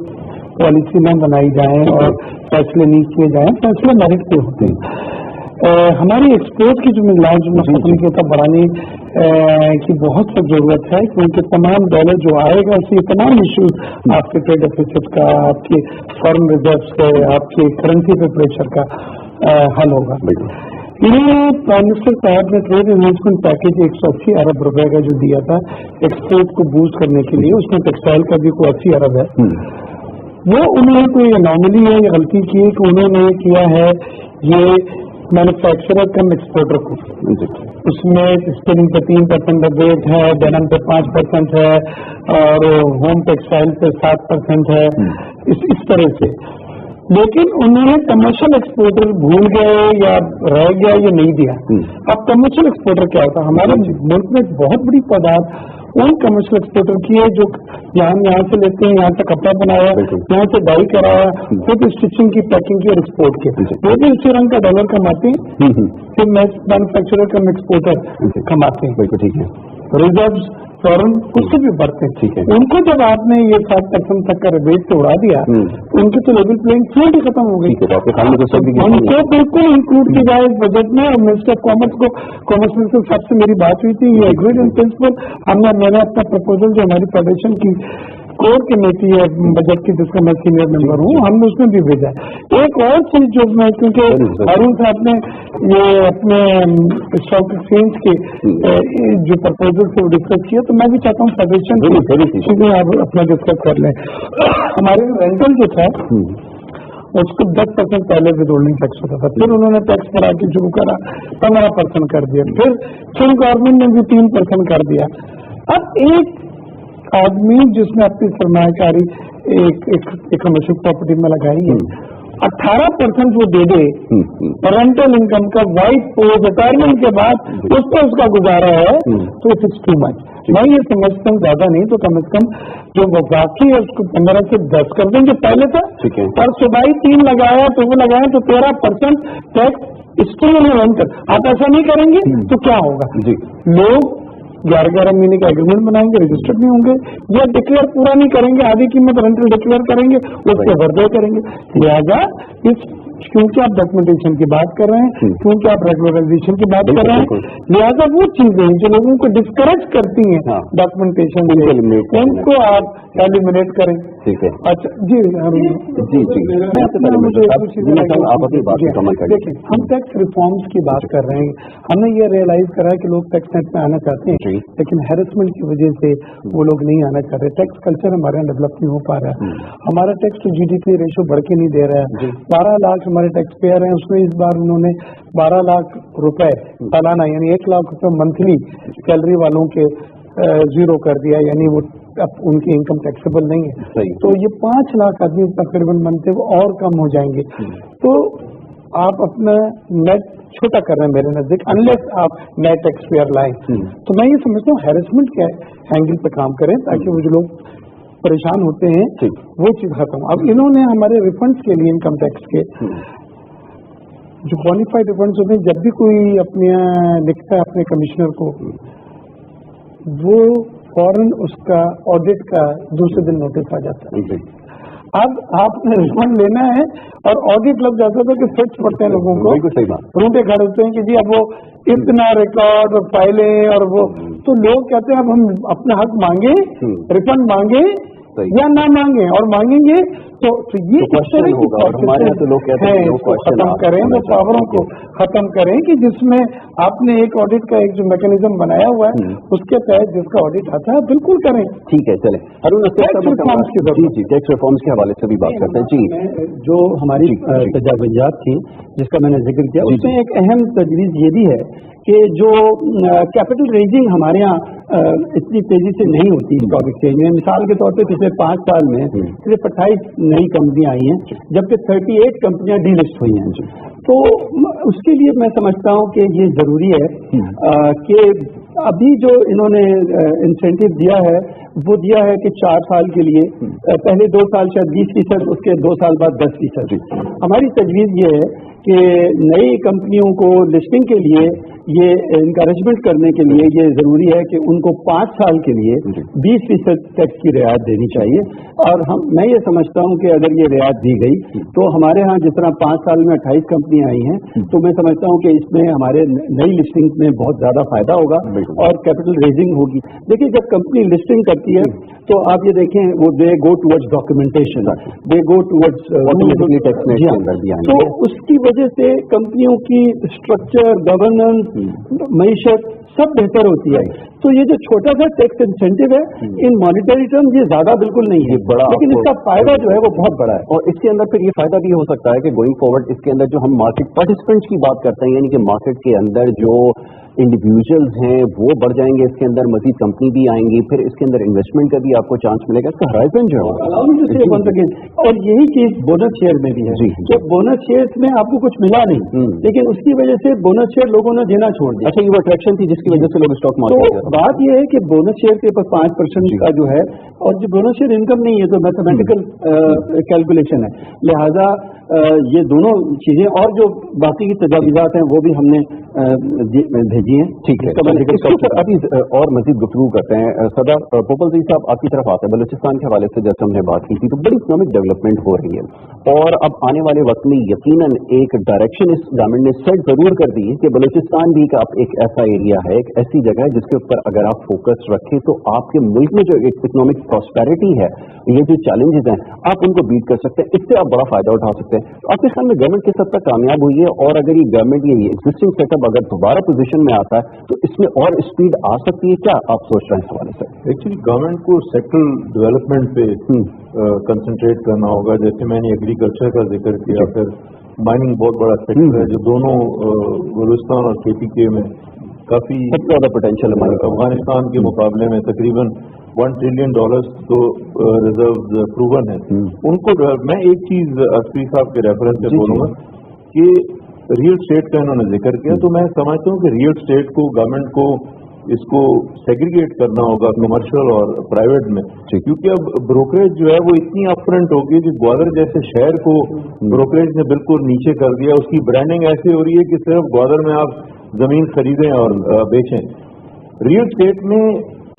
पॉलिसी न बनाई जाए और फैसले नहीं किए जाए, फैसले मेरिट पे होते हैं। हमारी एक्सपोर्ट की जो मिलान जो ख़त्म की था बढ़ाने की बहुत सख्त जरूरत है, क्योंकि तमाम डॉलर जो आएगा उससे तमाम इश्यूज आपके ट्रेड डेफिसिट का, आपके फॉरेन रिजर्व्स के, आपके करेंसी पे प्रेशर का हल होगा। इन्होंने प्राइम मिनिस्टर साहब ने ट्रेड इन्वेस्टमेंट पैकेज 180 अरब रुपए का जो दिया था एक्सपोर्ट को बूस्ट करने के लिए, उसमें टेक्सटाइल का भी कोई 80 अरब है। वो उन्होंने कोई अनोमली है या गलती की है कि उन्होंने किया है ये मैन्युफैक्चरर कम एक्सपोर्टर को, उसमें स्पिनिंग पे 3% रेट है, डेनिम पे 5% है और होम टेक्सटाइल पे 7% है, इस तरह से। लेकिन उन्होंने कमर्शियल एक्सपोर्टर भूल गए या रह गया ये नहीं दिया। अब कमर्शियल एक्सपोर्टर क्या होता है, हमारे मुल्क में बहुत बड़ी तादाद उन कमर्शियल एक्सपोर्टर की है जो यहाँ से लेते हैं, यहाँ से कपड़ा बनाया, यहाँ से डाई कराया, फिर स्टिचिंग की, पैकिंग की और एक्सपोर्ट की, वो भी उसी रंग का डॉलर कमाते हैं, फिर मैन्युफैक्चरर कम एक्सपोर्टर कमाते हैं। ठीक है, रिजर्व फॉरन उससे भी बढ़ते हैं। ठीक है, उनको जब आपने ये 7% तक का रिबेट से उड़ा दिया तो उनकी तो लेवल प्लेइंग फील्ड ही खत्म हो गई। उनको बिल्कुल इंक्लूड किया जाए बजट में। और मिनिस्टर ऑफ कॉमर्स को, कॉमर्स मिनिस्टर साहब से मेरी बात हुई थी, ये एग्रीड इन प्रिंसिपल। मैंने अपना प्रपोजल जो हमारी फेडरेशन की कोर कमेटी है बजट की, जिसका मैं सीनियर मेंबर हूँ, हमने उसमें भी भेजा। एक और चीज जो मैं, क्योंकि हारून साहब ने ये अपने स्टॉक एक्सचेंज के जो प्रपोजल से डिस्कस किया, तो मैं भी चाहता हूँ फेडरेशन की आप अपना डिस्कस कर लें। हमारे रेंटल जो था उसको 10% पहले विदहोल्डिंग टैक्स होता था, फिर उन्होंने टैक्स बढ़ा के शुरू करा, 15% कर दिया, फिर गवर्नमेंट ने भी 3% कर दिया। अब एक आदमी जिसने अपनी सरमायाकारी एक कमर्शियल प्रॉपर्टी में लगाई है, 18% वो दे दे पेरेंटल इनकम का वाइट पोस्ट रिटायरमेंट के बाद, उस पर उसका गुजारा है, तो इट्स टू मच। मैं ये समझता हूँ ज्यादा नहीं तो कम से कम जो बाकी है उसको 15 से 10 कर देंगे। पहले था पर सुबाई 3 लगाया तो वो लगाया तो 13% टैक्स स्टिल रेंटल। आप ऐसा नहीं करेंगे तो क्या होगा? लोग 11-11 महीने का एग्रीमेंट बनाएंगे, रजिस्टर्ड नहीं होंगे, या डिक्लेयर पूरा नहीं करेंगे, आधी कीमत रेंटल डिक्लेयर करेंगे, उसके भरदे करेंगे। लिहाजा क्योंकि आप डॉक्यूमेंटेशन की बात कर रहे हैं, क्योंकि आप रेगुलराइजेशन की बात कर रहे हैं, लिहाजा वो चीजें जो लोगों को डिस्करेज करती हैं डॉक्यूमेंटेशन से, उनको आप एलिमिनेट करें। ठीक है, अच्छा जी देखिए, हम टैक्स रिफॉर्म्स की बात कर रहे हैं। हमने ये रियलाइज करा कि लोग टैक्स नेट में आना चाहते हैं, लेकिन हैरेसमेंट की वजह से वो लोग नहीं आना चाहते। टैक्स कल्चर हमारे यहाँ डेवलप नहीं हो पा रहा है। हमारा टैक्स टू GDP रेशो बढ़ के नहीं दे रहा है। 12 लाख हमारे टैक्स पेयर हैं, उसमें इस बार उन्होंने 12 लाख रुपए सालाना यानी 1 लाख रुपए मंथली सैलरी वालों के जीरो कर दिया, यानी वो अब उनकी इनकम टैक्सेबल नहीं है। तो ये 5 लाख आदमी तकरीबन बनते वो और कम हो जाएंगे। तो आप अपना नेट छोटा कर रहे हैं मेरे नजदीक, अनलेस आप नए टैक्स पेयर लाएं। तो मैं ये समझता हूँ हैरेसमेंट के एंगल पे काम करें, ताकि वो जो लोग परेशान होते हैं वो चीज खत्म। अब इन्होंने हमारे रिफंड्स के लिए इनकम टैक्स के जो क्वालिफाइड रिफंड्स होते हैं, जब भी कोई अपने लिखता है अपने कमिश्नर को, वो फौरन उसका ऑडिट का दूसरे दिन नोटिस आ जाता है। अब आपने रिफंड लेना है और ऑडिट लग जाता है कि फिक्स पड़ते हैं लोगों को, रूटे खड़े होते हैं कि जी अब वो इतना रिकॉर्ड और फाइलें और वो, तो लोग कहते हैं अब हम अपना हक मांगे, रिफंड मांगे या ना मांगे, और मांगेंगे तो ये क्वेश्चन होगा। हमारे यहाँ तो लोग कहते हैं उसको खत्म करें, वो पावरों को खत्म करें कि जिसमें आपने एक ऑडिट का एक जो मैकेनिज्म बनाया हुआ है उसके तहत जिसका ऑडिट आता है बिल्कुल करें। ठीक है, चले टैक्स रिफॉर्म्स के हवाले से भी बात करते हैं। जी, जो हमारी तजावुज़ात थी जिसका मैंने जिक्र किया, उसमें एक अहम तजवीज़ ये भी है कि जो कैपिटल रेजिंग हमारे यहाँ इतनी तेजी से नहीं होती स्टॉक एक्सचेंज में। मिसाल के तौर पे पिछले 5 साल में सिर्फ 28 नई कंपनियां आई हैं, जबकि 38 कंपनियां डीलिस्ट हुई हैं। तो उसके लिए मैं समझता हूं कि ये जरूरी है कि अभी जो इन्होंने इंसेंटिव दिया है वो दिया है कि 4 साल के लिए, पहले 2 साल शायद 20%, उसके 2 साल बाद 10%। हमारी तजवीज़ ये है کہ नई कंपनियों को लिस्टिंग के लिए ये इनकरेजमेंट करने के लिए ये जरूरी है कि उनको 5 साल के लिए 20% टैक्स की रियायत देनी चाहिए। और मैं ये समझता हूँ कि अगर ये रियायत दी गई तो हमारे यहाँ जिस तरह 5 साल में 28 कंपनियां आई हैं, तो मैं समझता हूँ कि इसमें हमारे नई लिस्टिंग में बहुत ज्यादा फायदा होगा और कैपिटल रेजिंग होगी। देखिए, जब कंपनी लिस्टिंग करती है तो आप ये देखें, वो दे गो टुवर्ड्स डॉक्यूमेंटेशन, दे गो टुवर्ड्स तो उसकी वजह से कंपनियों की स्ट्रक्चर, गवर्नेंस, मईशत सब बेहतर होती है। तो ये जो छोटा सा टैक्स इंसेंटिव है, इन मॉनिटरी टर्म ये ज्यादा बिल्कुल नहीं है, लेकिन इसका फायदा जो है वो बहुत बड़ा है। और इसके अंदर फिर ये फायदा भी हो सकता है कि गोइंग फॉरवर्ड इसके अंदर जो हम मार्केट पार्टिसिपेंट्स की बात करते हैं, यानी कि मार्केट के अंदर जो इंडिविजुअल्स हैं वो बढ़ जाएंगे, इसके अंदर मजीद कंपनी भी आएंगी, फिर इसके अंदर इन्वेस्टमेंट का भी आपको चांस मिलेगा। इसका हराइजन जो है, और यही चीज बोनस शेयर में भी है कि बोनस शेयर में आपको कुछ मिला नहीं, लेकिन उसकी वजह से बोनस शेयर लोगों ने देना छोड़ दिया। अच्छा, ये वो अट्रैक्शन थी जिसकी वजह से लोग स्टॉक मार्केट। तो बात यह है कि बोनस शेयर के ऊपर 5% का जो है, और जो बोनस शेयर इनकम नहीं है तो मैथमेटिकल कैलकुलेशन है, लिहाजा ये दोनों चीजें और जो बाकी की तजावीज़ात हैं वो भी हमने भेजी हैं। ठीक है, अभी और मजीद गुफ्तगू करते हैं। सदर पोपल जी साहब, आपकी तरफ आते हैं। बलूचिस्तान के हवाले से जब हमने बात की थी तो बड़ी इकोनॉमिक डेवलपमेंट हो रही है, और अब आने वाले वक्त में यकीनन एक डायरेक्शन इस गवर्नमेंट ने सेट जरूर कर दी है कि बलूचिस्तान भी एक ऐसा एरिया है, एक ऐसी जगह है जिसके ऊपर अगर आप फोकस रखें तो आपके मुल्क में जो एक इकोनॉमिक प्रॉस्पेरिटी है, ये जो चैलेंजेस हैं, आप उनको बीट कर सकते हैं, इससे आप बड़ा फायदा उठा सकते हैं। तो आपके ख्याल में गवर्नमेंट किस हद तक कामयाब हुई है, और अगर ये गवर्नमेंट ये एग्जिस्टिंग सेटअप अगर दोबारा पोजीशन में आता है तो इसमें और स्पीड आ सकती है? क्या आप सोच रहे हैं इस हवाले से? एक्चुअली गवर्नमेंट को सेक्टरल डेवलपमेंट पे कंसंट्रेट करना होगा। जैसे मैंने एग्रीकल्चर का जिक्र किया, फिर माइनिंग बहुत बड़ा सेक्टर है जो दोनों बलूचिस्तान और KPK में काफी ज्यादा पोटेंशियल है। अफगानिस्तान के मुकाबले में तकरीबन $1 ट्रिलियन तो रिजर्व प्रूवन है उनको। मैं एक चीज अस्करी साहब के रेफरेंस से बोलूंगा कि रियल स्टेट का इन्होंने जिक्र किया, तो मैं समझता हूँ कि रियल स्टेट को, गवर्नमेंट को इसको सेग्रीगेट करना होगा कमर्शियल और प्राइवेट में, क्योंकि अब ब्रोकरेज जो है वो इतनी अपफ्रंट होगी कि ग्वादर जैसे शहर को ब्रोकरेज ने बिल्कुल नीचे कर दिया। उसकी ब्रांडिंग ऐसी हो रही है कि सिर्फ ग्वादर में आप जमीन खरीदें और बेचें। रियल स्टेट में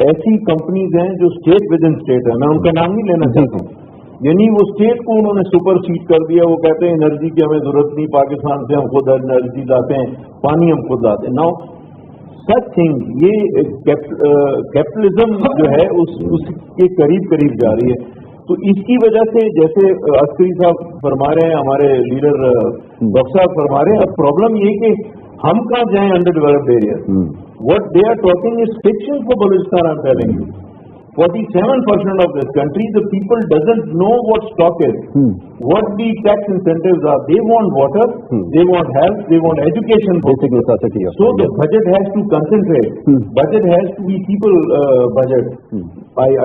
ऐसी कंपनीज हैं जो स्टेट विद इन स्टेट है, मैं उनका नाम नहीं लेना चाहता हूँ, यानी वो स्टेट को उन्होंने सुपरसीड कर दिया। वो कहते हैं एनर्जी की हमें जरूरत नहीं, पाकिस्तान से हम खुद एनर्जी लाते हैं, पानी हम खुद लाते हैं। नाउ सच थिंग, ये कैपिटलिज्म जो है उसके करीब करीब जा रही है। तो इसकी वजह से जैसे अस्करी साहब फरमा रहे हैं, हमारे लीडर डॉक्टर साहब फरमा रहे हैं, अब प्रॉब्लम ये कि हम कहाँ जाएं under developed area. What they are talking is fiction for Balochistan. I am telling you 47% of this country, the people doesn't know what stock is, what the tax incentives are. They want water, they want health, they want education, basic necessity. So the budget has to concentrate. Budget has to be people budget.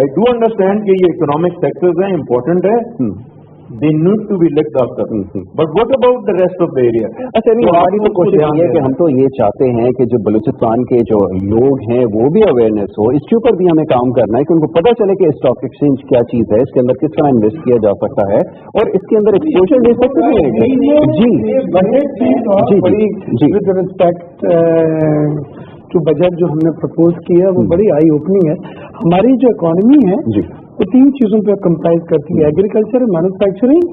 I do understand कि ये economic sectors हैं, important है, they need to be looked after. But what about the rest of the area? अच्छा, नहीं, हमारी तो कोशिश ये है कि हम तो ये चाहते हैं कि जो बलूचिस्तान के जो लोग हैं वो भी अवेयरनेस हो, इसके ऊपर भी हमें काम करना है कि उनको पता चले कि स्टॉक एक्सचेंज क्या चीज है, इसके अंदर किस तरह इन्वेस्ट किया जा सकता है और इसके अंदर एक्सपोजर ले सकते हैं। जी, विद रिस्पेक्ट टू बजट जो हमने प्रपोज किया वो बड़ी आई ओपनिंग है। हमारी जो इकोनॉमी है वो 3 चीजों पर कंप्राइज करती है, एग्रीकल्चर, मैन्युफैक्चरिंग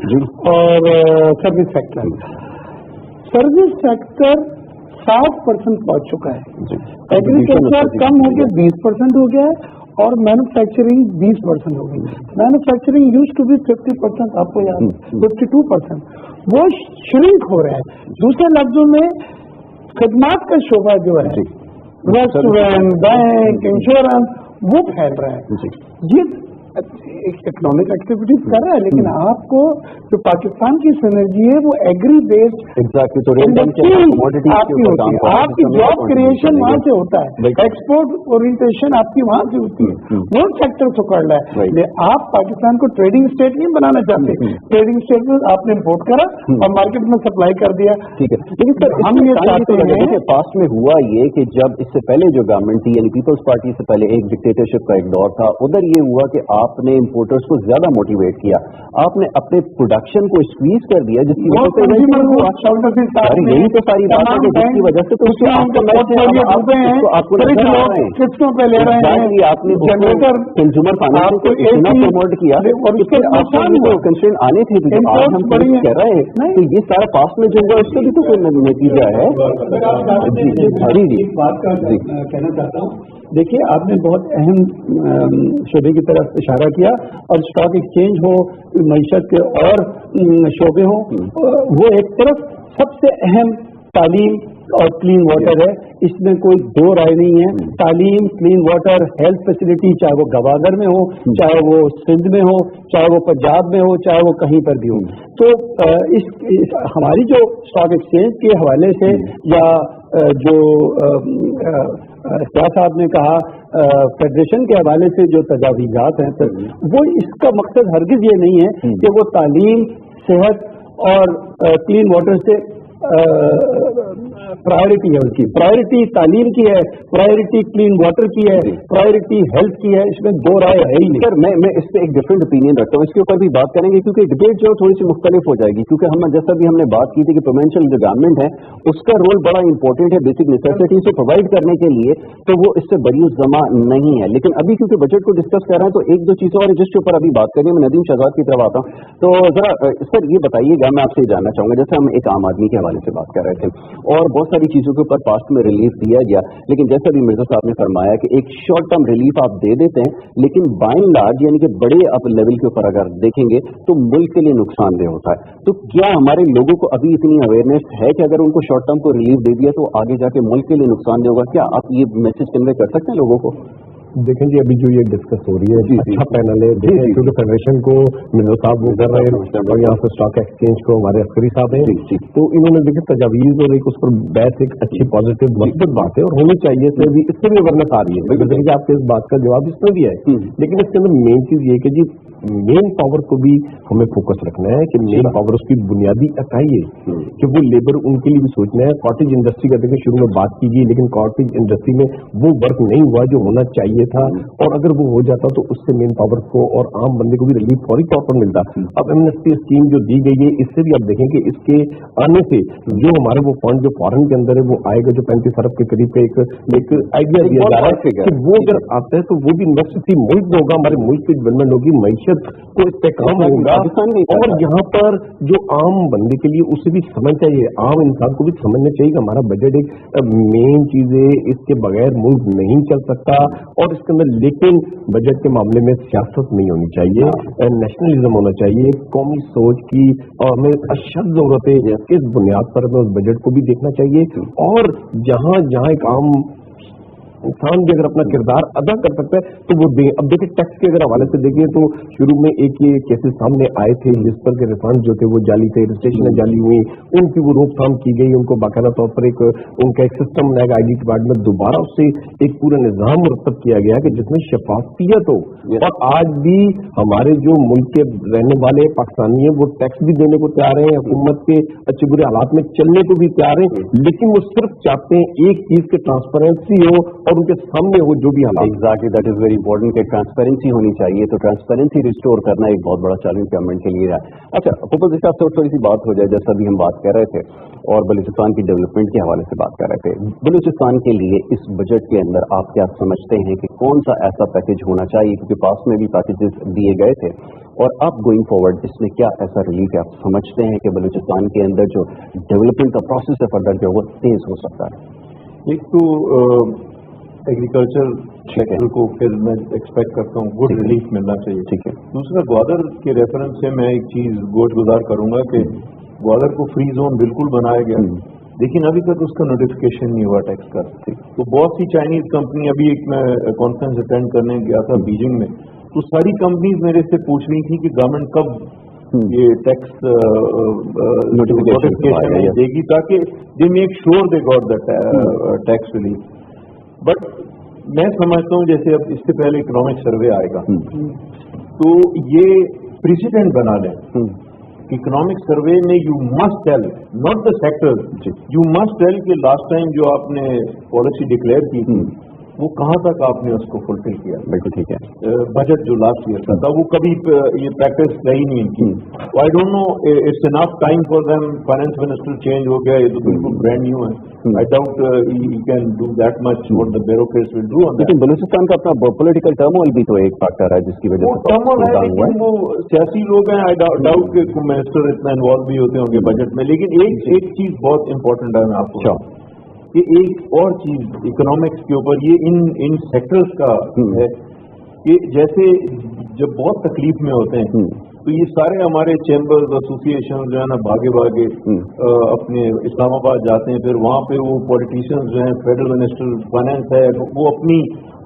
और सर्विस सेक्टर। सर्विस सेक्टर 60% पहुंच चुका है, एग्रीकल्चर कम हो गया 20% हो गया है, और मैन्युफैक्चरिंग 20% हो गई। मैन्युफैक्चरिंग यूज्ड टू बी 50%, आपको याद 52%, वो श्रिंक हो रहा है। दूसरे लफ्जों में खदमात का शोबा जो है, रेस्टोरेंट, बैंक, इंश्योरेंस, वो फैल रहा है। ये इकोनॉमिक एक्टिविटीज कर रहा है, लेकिन आपको जो पाकिस्तान की सिनर्जी है वो एग्री बेस्ड आपकी होती है, आपकी जॉब क्रिएशन वहां से होता है, एक्सपोर्ट ओरिएंटेशन आपकी वहां से होती है, वो सेक्टर पकड़ रहा है। आप पाकिस्तान को ट्रेडिंग स्टेट नहीं बनाना चाहते, ट्रेडिंग स्टेट में आपने इम्पोर्ट करा और मार्केट में सप्लाई कर दिया। ठीक है, लेकिन सर हम ये चाहते हैं कि पास्ट में हुआ ये कि जब इससे पहले जो गवर्नमेंट थी यानी पीपल्स पार्टी से पहले एक डिक्टेटरशिप का एक दौर था, उधर ये हुआ कि आपने इम्पोर्टर्स को ज्यादा मोटिवेट किया, आपने अपने प्रोडक्शन को स्क्वीज कर दिया, जिसकी वजह से यही तो सारी बात है, जिसकी वजह से तो आपको किस्तों पे ले रहे हैं, आपने जनरेटर कंज्यूमर फाइनेंस को इतना प्रमोट किया और उसके कंस्ट्रेंट आने थे, आज हम कह रहे हैं तो ये सारा पास में जो हुआ उससे भी तो कोई नतीजा है। जी बात का कहना चाहता हूँ, देखिए आपने बहुत अहम शोबे की तरफ इशारा किया, और स्टॉक एक्सचेंज हो, मईशत के और शोबे हो, वो एक तरफ सबसे अहम तालीम और क्लीन वाटर है, इसमें कोई दो राय नहीं है। तालीम, क्लीन वाटर, हेल्थ फैसिलिटी, चाहे वो गवादर में हो, चाहे वो सिंध में हो, चाहे वो पंजाब में हो, चाहे वो कहीं पर भी हो, तो इस हमारी जो स्टॉक एक्सचेंज के हवाले से या जो क्या साहब ने कहा फेडरेशन के हवाले से जो तजावीज़ात हैं, वो इसका मकसद हरगिज ये नहीं है कि वो तालीम, सेहत और क्लीन वाटर से प्रायोरिटी है, उसकी प्रायोरिटी तालीम की है, प्रायोरिटी क्लीन वाटर की है, प्रायोरिटी हेल्थ की है, इसमें दो राय है ही नहीं। सर मैं इस पे एक डिफरेंट ओपिनियन रखता हूँ, इसके ऊपर भी बात करेंगे क्योंकि डिबेट जो थोड़ी सी मुख्तलिफ हो जाएगी, क्योंकि हम जैसा भी हमने बात की थी कि प्रोविंशियल जो गवर्नमेंट है उसका रोल बड़ा इंपॉर्टेंट है बेसिक नेसेसिटीज को प्रोवाइड करने के लिए, तो वो इससे बरीउस जमा नहीं है। लेकिन अभी क्योंकि बजट को डिस्कस कर रहे हैं तो एक दो चीजों और जिसके ऊपर अभी बात करेंगे, मैं नदीम शहजाद की तरफ आता हूँ। तो जरा सर ये बताइएगा, मैं आपसे जानना चाहूंगा, जैसे हम एक आम आदमी के हवाले से बात कर रहे थे और बहुत सारी चीजों के ऊपर पास्ट में रिलीफ दिया गया, लेकिन जैसा भी मिर्जा साहब ने फरमाया कि एक शॉर्ट टर्म रिलीफ आप दे देते हैं, लेकिन बाय एंड लार्ज यानी कि बड़े अप लेवल के ऊपर अगर देखेंगे तो मुल्क के लिए नुकसानदेह होता है। तो क्या हमारे लोगों को अभी इतनी अवेयरनेस है कि अगर उनको शॉर्ट टर्म को रिलीफ दे दिया तो आगे जाके मुल्क के लिए नुकसानदेह होगा? क्या आप ये मैसेज कन्वे कर सकते हैं लोगों को? देखें जी, अभी जो ये डिस्कस हो रही है अच्छा पैनल है, क्योंकि फेडरेशन को मिर्जा साहब वो कर रहे हैं और यहाँ से स्टॉक एक्सचेंज को हमारे अस्करी साहब हैं, तो इन्होंने देखे तजावीज और एक उस पर बहस एक अच्छी पॉजिटिव मकसद बात है और होनी चाहिए। इससे भी अवेयरनेस आ रही है, जैसे कि आपके इस बात का जवाब इसमें भी है, लेकिन इसके अंदर मेन चीज ये कि जी मेन पावर को भी हमें फोकस रखना है कि मेन पावर उसकी बुनियादी इकाई है कि वो लेबर उनके लिए भी सोचना है। कॉटेज इंडस्ट्री का देखिए शुरू में बात की गई, लेकिन कॉटेज इंडस्ट्री में वो वर्क नहीं हुआ जो होना चाहिए था, और अगर वो हो जाता तो उससे मेन पावर को और आम बंदे को भी रिलीफ फौरी तौर पर मिलता। अब एमनेस्टी स्कीम जो दी गई है, इससे भी आप देखें कि इसके आने से जो हमारे वो फंड जो फॉरेन के अंदर है वो आएगा, जो 35 अरब के करीब का एक आइडिया दिया जा रहा है कि वो अगर आता है तो वो भी इन्वेस्ट मुल्क में होगा, हमारे मुल्क की डेवलपमेंट होगी, मईशत को इस पे काम होगा, और यहाँ पर जो आम बंदे के लिए उसे भी समझ चाहिए, आम इंसान को भी समझना चाहिए कि हमारा बजट एक मेन चीज है, इसके बगैर मुल्क नहीं चल सकता। और इसके अंदर लेकिन बजट के मामले में सियासत नहीं होनी चाहिए, नेशनलिज्म होना चाहिए, कौमी सोच की, और हमें अशद जरूरत है इस बुनियाद पर हमें उस बजट को भी देखना चाहिए। और जहां जहां एक आम इंसान भी अगर अपना किरदार अदा कर सकता है तो वो दे। अब देखिए टैक्स के अगर हवाले से देखिए तो शुरू में एक ये केसेस सामने आए थे जिस पर के रिफंड जो थे वो जाली थे, रजिस्ट्रेशन जाली हुई, उनकी वो रोकथाम की गई, उनको बाकायदा तौर पर एक उनका एक सिस्टम बनाया, आईडी डिपार्टमेंट दोबारा उससे एक पूरा निजाम मुरतब किया गया कि जिसमें शफाफियत हो। और आज भी हमारे जो मुल्क के रहने वाले पाकिस्तानी है वो टैक्स भी देने को तैयार है, हुकूमत के अच्छे बुरे हालात में चलने को भी तैयार है, लेकिन वो सिर्फ चाहते हैं एक चीज के ट्रांसपेरेंसी हो और उनके सामने हो जो भी हालात। Exactly, that is very important कि ट्रांसपेरेंसी होनी चाहिए। तो ट्रांसपेरेंसी रिस्टोर करना एक बहुत बड़ा चैलेंज गवर्नमेंट के लिए है। अच्छा पीपल, जैसे आपसे थोड़ी सी बात हो जाए, जैसा भी हम बात कर रहे थे और बलूचिस्तान की डेवलपमेंट के हवाले से बात कर रहे थे, बलूचिस्तान के लिए इस बजट के अंदर आप क्या समझते हैं कि कौन सा ऐसा पैकेज होना चाहिए, क्योंकि पास में भी पैकेजेस दिए गए थे, और अब गोइंग फॉरवर्ड इसमें क्या ऐसा रिलीफ है आप समझते हैं कि बलूचिस्तान के अंदर जो डेवलपमेंट का प्रोसेस है फर्दर जो वो तेज हो सकता है? एक तो एग्रीकल्चर सेक्टर को फिर मैं एक्सपेक्ट करता हूँ गुड रिलीफ मिलना चाहिए। ठीक है। दूसरा ग्वादर के रेफरेंस से मैं एक चीज गोश गुजार करूंगा कि ग्वादर को फ्री जोन बिल्कुल बनाया गया, लेकिन अभी तक उसका नोटिफिकेशन नहीं हुआ टैक्स का। तो बहुत सी चाइनीज कंपनी, अभी एक मैं कॉन्फ्रेंस अटेंड करने गया था बीजिंग में, तो सारी कंपनीज मेरे से पूछ रही थी कि गवर्नमेंट कब ये टैक्स नोटिफिकेशन देगी ताकि they make sure they got the tax relief. But मैं समझता हूँ जैसे अब इससे पहले इकोनॉमिक सर्वे आएगा तो ये प्रेसिडेंट बना लें। इकोनॉमिक सर्वे में you must tell, not the sector, you must tell कि लास्ट टाइम जो आपने पॉलिसी डिक्लेयर की थी वो कहाँ तक आपने उसको फुलफिल किया? बिल्कुल ठीक है। बजट जो लास्ट ईयर का था वो कभी ये प्रैक्टिस रही नहीं इनकी। I don't know it's enough time for them, finance minister change हो गया, ये तो बिल्कुल ब्रांड न्यू है। I doubt he can do that much what the bureaucrats will do. लेकिन बलूचिस्तान का अपना पॉलिटिकल टर्मोइल भी तो एक फैक्टर है जिसकी वजह से टर्मोइल है, लेकिन वो सियासी लोग हैं, आई डाउट कि मिनिस्टर इतना इन्वॉल्व भी होते होंगे बजट में। लेकिन एक चीज बहुत इंपॉर्टेंट है, मैं आपको कि एक और चीज इकोनॉमिक्स के ऊपर ये इन सेक्टर्स का है कि जैसे जब बहुत तकलीफ में होते हैं तो ये सारे हमारे चैम्बर्स एसोसिएशन जो है ना भागे भागे अपने इस्लामाबाद जाते हैं, फिर वहाँ पे वो पॉलिटिशियंस जो हैं, फेडरल मिनिस्टर फाइनेंस है, वो अपनी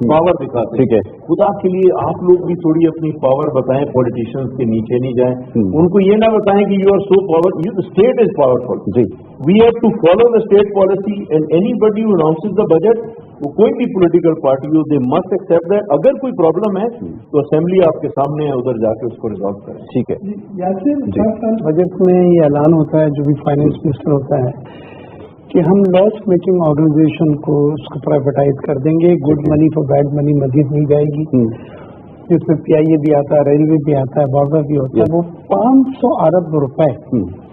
पावर दिखाते हैं। ठीक है, खुदा के लिए आप लोग भी थोड़ी अपनी पावर बताएं, पॉलिटिशियंस के नीचे नहीं जाएं, उनको ये ना बताएं कि you are so power, you state is powerful. जी, we have to follow the state policy and anybody who announces the budget, वो कोई भी पॉलिटिकल पार्टी हो, दे मस्ट एक्सेप्ट दैट। अगर कोई प्रॉब्लम है तो असेंबली आपके सामने है, उधर जाके उसको रिजॉल्व करें। ठीक है। यासिर, हर साल बजट में ये ऐलान होता है, जो भी फाइनेंस मिनिस्टर होता है, कि हम लॉस मेकिंग ऑर्गेनाइजेशन को उसको प्राइवेटाइज कर देंगे, good money for bad money मजीद नहीं जाएगी, जिसमें PIA भी आता है, रेलवे भी आता है, बॉर्डर भी होता है। वो 500 अरब रुपए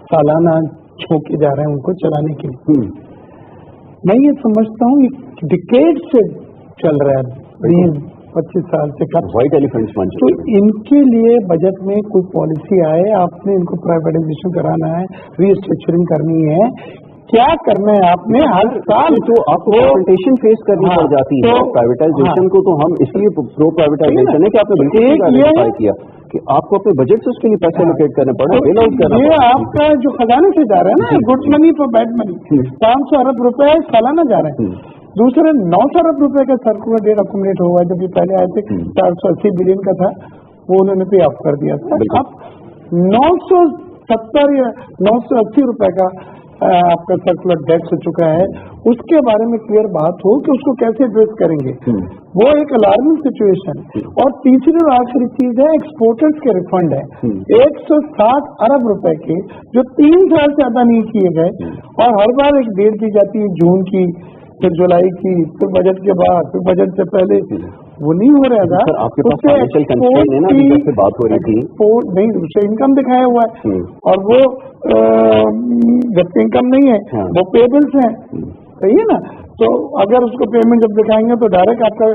सालाना छोके जा रहे हैं उनको चलाने के लिए। मैं ये समझता हूँ डिकेड से चल रहा है, 20-25 साल से व्हाइट एलिफेंट्स बन तो इनके लिए बजट में कोई पॉलिसी आए, आपने इनको प्राइवेटाइजेशन कराना है, रीस्ट्रक्चरिंग करनी है, क्या करना है आपने हर साल। तो आपको कॉन्फ्रंटेशन फेस करनी पड़ जाती है प्राइवेटाइजेशन को, तो हम इसलिए प्रो प्राइवेटाइजेशन है कि आपने बिल्कुल आइडेंटिफाई किया कि आपको अपने बजट से उसके लिए पैसे एलोकेट करने पड़े, बेल आउट करना ये आपका जो खजाने से जा रहा है ना, good money for bad money, 500 अरब रुपए सालाना जा रहे हैं। दूसरे 900 अरब रुपए का सर्कुलर डेट अकोमोडेट हुआ, जब ये पहले आए थे 480 बिलियन का था, वो उन्होंने पे ऑफ कर दिया था। अब 970 या 980 रुपए का आपका सर्कुलर डेट हो चुका है, उसके बारे में क्लियर बात हो कि उसको कैसे एड्रेस करेंगे। वो एक अलार्मिंग सिचुएशन है। और तीसरी और आखिरी चीज है, एक्सपोर्टर्स के रिफंड है 160 अरब रुपए के, जो 3 साल से अदा नहीं किए गए, और हर बार एक डेट दी जाती है, जून की, फिर जुलाई की, फिर बजट के बाद, फिर बजट से पहले, वो नहीं हो रहा था। आपके पास फाइनेंशियल कंस्ट्रेंट है ना, जैसे बात हो रही थी, नहीं, उससे इनकम दिखाया हुआ है, और वो जब इनकम नहीं है वो पेबल्स हैं, सही है ना। तो अगर उसको पेमेंट जब दिखाएंगे तो डायरेक्ट आपका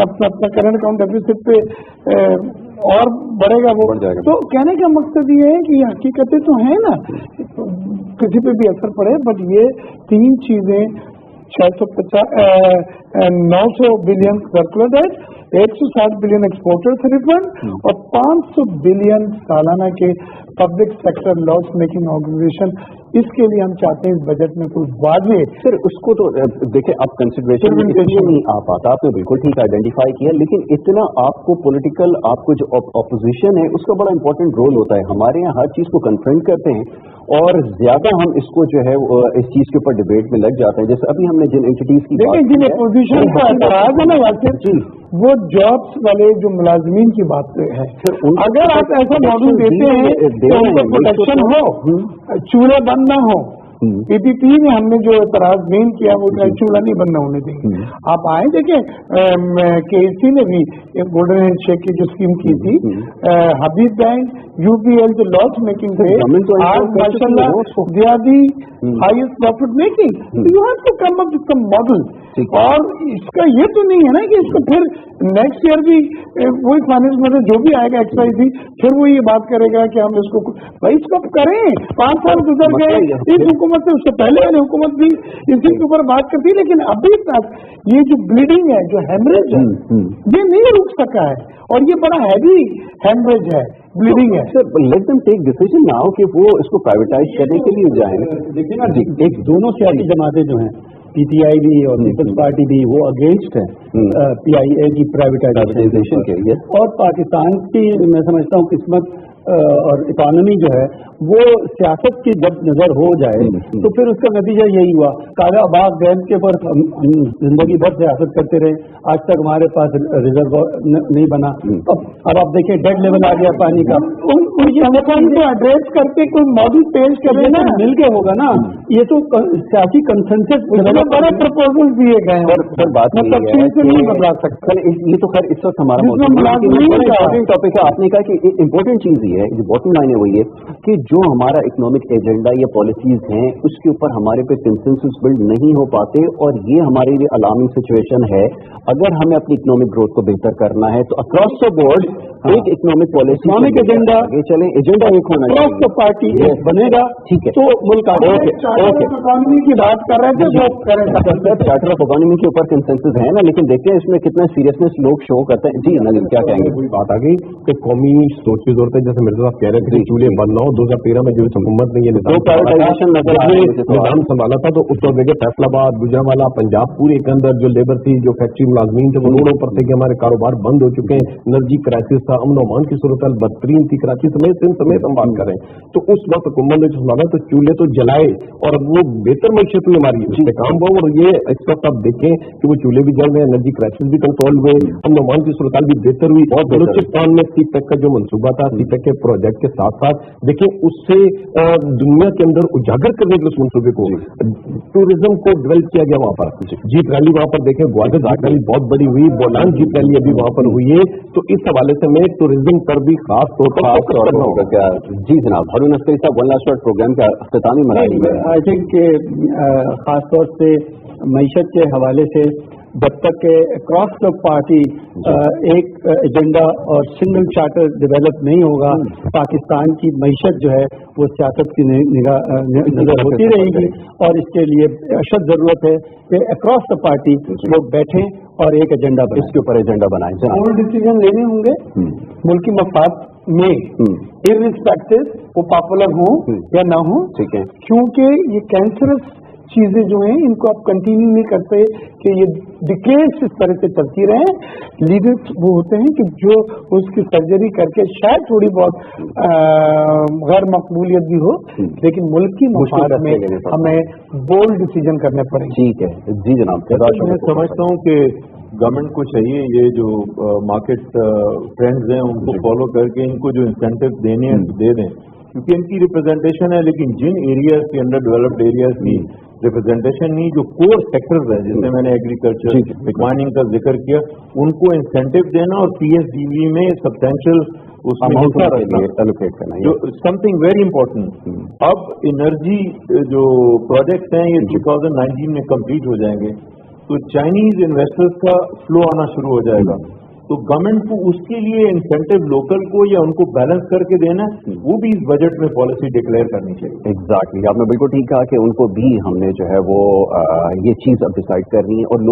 अपना करंट अकाउंट डेफिसिट पे और बढ़ेगा वो। तो कहने का मकसद ये है कि ये हकीकतें तो है ना, किसी पे भी असर पड़े, बट ये 3 चीजें 900 billion circular debt, 160 billion exporters refund, और 500 बिलियन सालाना के public sector loss making organisation. इसके लिए हम चाहते हैं इस बजट में कोई वादे, सर उसको तो देखिए आप कंसिडरेशन नहीं आ पाता, आपने बिल्कुल ठीक आइडेंटिफाई किया, लेकिन इतना आपको पॉलिटिकल, आपको जो ऑपोजिशन है उसका बड़ा इंपॉर्टेंट रोल होता है। हमारे यहाँ हर चीज को कन्फ्रंट करते हैं और ज्यादा हम इसको जो है इस चीज के ऊपर डिबेट में लग जाते हैं। जैसे अभी हमने जिन एंटिटीज की देखिए, जिन अपोजिशन का एतराज है ना यासिर, वो जॉब्स वाले जो मुलाजमीन की बात है। अगर आप ऐसा मॉडल देते हैं तो उनको प्रोटेक्शन हो, चूल्हे बंद ना हो। PTV में हमने जो एतराज मेन किया वो चूल्हा नहीं बंद होने देंगे। आप आए देखें, KC ने भी एक गोल्डन हैंडशेक की जो स्कीम की थी, हबीब बैंक, UPL जो लॉस मेकिंग थे, आज माशाल्लाह they are the highest profit making. You have to come up with some model. और इसका ये तो नहीं है ना कि इसको फिर नेक्स्ट ईयर भी वही फाइनेंस मिनिस्टर जो भी आएगा XYZ फिर वो ये बात करेगा कि हम इसको, भाई इसको करें। 5 साल गुजर गए इस हुकूमत से, उससे पहले वाली हुकूमत भी इसी के ऊपर बात करती, लेकिन अभी तक ये जो ब्लीडिंग है, जो हेमरेज है, ये नहीं रुक सका है, और ये बड़ा हैवी हेमरेज है, ब्लीडिंग है। Sir let them take decision now कि वो इसको प्राइवेटाइज करने के लिए जाए। देखिए ना, एक दोनों सियासी जमातें जो हैं, PTI भी और पीपल्स पार्टी भी, वो अगेंस्ट है PIA की प्राइवेटाइजेशन के लिए। और पाकिस्तान की मैं समझता हूँ किस्मत और इकोनॉमी जो है वो सियासत की जब नजर हो जाए तो फिर उसका नतीजा यही हुआ। काला बाग डैम के ऊपर हम जिंदगी भर सियासत करते रहे, आज तक हमारे पास रिजर्व नहीं बना। अब आप देखिए डेड लेवल आ गया पानी का। को एड्रेस करके कोई मॉडल पेश करे ना, मिल के होगा ना, ये तो सियासी कंसेंसस बड़े प्रपोजल दिए गए हैं। सर बात तफसील से नहीं बदला सकते। ये तो खैर इस वक्त हमारा इम्पोर्टेंट टॉपिक है। आपने कहा कि इम्पोर्टेंट चीज ये है, जो बॉटम लाइन है वो ये कि जो हमारा इकोनॉमिक एजेंडा या पॉलिसीज हैं उसके ऊपर हमारे पे कंसेंसस बिल्ड नहीं हो पाते, और ये हमारे लिए अलार्मिंग सिचुएशन है। अगर हमें अपनी इकोनॉमिक ग्रोथ को बेहतर करना है तो अक्रॉस द बोर्ड एक इकोनॉमिक पॉलिसी, इकोनॉमिक एजेंडा ये चले, एजेंडा एक होना अक्रॉस द पार्टी बनेगा, ठीक है। तो मुल्क इकोनॉमी की बात कर रहे थे, जो करें चार्टर ऑफ इकोनॉमी के ऊपर कंसेंसस है ना, लेकिन देखते हैं इसमें कितना सीरियसनेस लोग शो करते हैं। जी नदीम क्या कहेंगे? कोई बात आ गई कि कौमी सोच की जरूरत है। जैसे मिर्जा साहब कह रहे थे कि चूल्हे बंद ना हो, 2013 में जो हुकूमत ने ये निजाम संभाला था तो उस वक्त देखिए फैसलाबाद, गुजरांवाला, पंजाब पूरे के अंदर जो लेबर थी, जो फैक्ट्री मुलाजमीन थे, वो रोडों पर थे कि हमारे कारोबार बंद हो चुके हैं, एनर्जी क्राइसिस था, अमन अमान की सूरत बदतरीन थी, कराची समेत सिंध समेत हम बात करें तो उस वक्त हुकूमत ने जो संभाला तो चूल्हे तो जलाए और अब वो बेहतर मैशत हुई हमारी, उससे काम हुआ। और ये इस वक्त आप देखें कि वो चूल्हे भी जल रहे हैं, एनर्जी क्राइसिस भी कंट्रोल हुए, अमन अमान की सूरत भी बेहतर हुई। और बलूचिस्तान में सीपैक का जो मनसूबा था, सीपैक के प्रोजेक्ट के साथ साथ देखिए उससे दुनिया के अंदर उजागर करने के उस मनसूबे को, टूरिज्म को डेवलप किया गया। वहां पर जीप रैली, वहां पर देखें ग्वालियर जीप रैली बहुत बड़ी हुई, बोलांग जीप रैली अभी वहां पर हुई है। तो इस हवाले से मैं टूरिज्म पर भी खास तौर पर करना होगा क्या? जी जनाब, हारून अस्करी साहब, वन लास्ट वर्ड प्रोग्राम का अख्तामी मनाई है। आई थिंक खास तौर से मईशत के हवाले से जब तक के अक्रॉस द पार्टी एक एजेंडा और सिंगल चार्टर डेवलप नहीं होगा, पाकिस्तान की मईशत जो है वो सियासत की नजर होती रहेगी। और इसके लिए अशद जरूरत है कि अक्रॉस द पार्टी लोग बैठें और एक एजेंडा बनाएं, इसके ऊपर एजेंडा बनाएं। बोल्ड डिसीजन लेने होंगे मुल्क की मफाद में, इर्रिस्पेक्टिव वो पॉपुलर हो या ना हो, ठीक है, क्योंकि ये कैंसरस चीजें जो हैं इनको आप कंटिन्यू नहीं करते कि ये डिकेड्स इस तरह से चलती रहे। लीडर्स वो होते हैं कि जो उसकी सर्जरी करके शायद थोड़ी बहुत गैर मकबूलियत भी हो, लेकिन मुल्क की मफाद में हमें बोल्ड डिसीजन करने पड़ेंगे। ठीक है जी जनाब। मैं समझता हूँ कि गवर्नमेंट को चाहिए ये जो मार्केट ट्रेंड्स हैं उनको फॉलो करके इनको जो इंसेंटिव देने हैं दे दें, क्योंकि इनकी रिप्रेजेंटेशन है, लेकिन जिन एरियाज के अंडर डेवलप्ड एरियाज की रिप्रेजेंटेशन नहीं, जो कोर सेक्टर्स हैं जैसे मैंने एग्रीकल्चर माइनिंग का जिक्र किया, उनको इंसेंटिव देना और पीएसडीवी में सब्सटेंशियल उसमें हिस्सा एलोकेट करना, जो समथिंग वेरी इंपॉर्टेंट। अब एनर्जी जो प्रोजेक्ट्स हैं ये 2019 में कंप्लीट हो जाएंगे तो चाइनीज इन्वेस्टर्स का फ्लो आना शुरू हो जाएगा। तो गवर्नमेंट को उसके लिए इंसेंटिव लोकल को या उनको बैलेंस करके देना, वो भी इस बजट में पॉलिसी डिक्लेयर करनी चाहिए। एग्जैक्टली, आपने बिल्कुल ठीक कहा कि उनको भी हमने जो है वो ये चीज अब डिसाइड करनी है और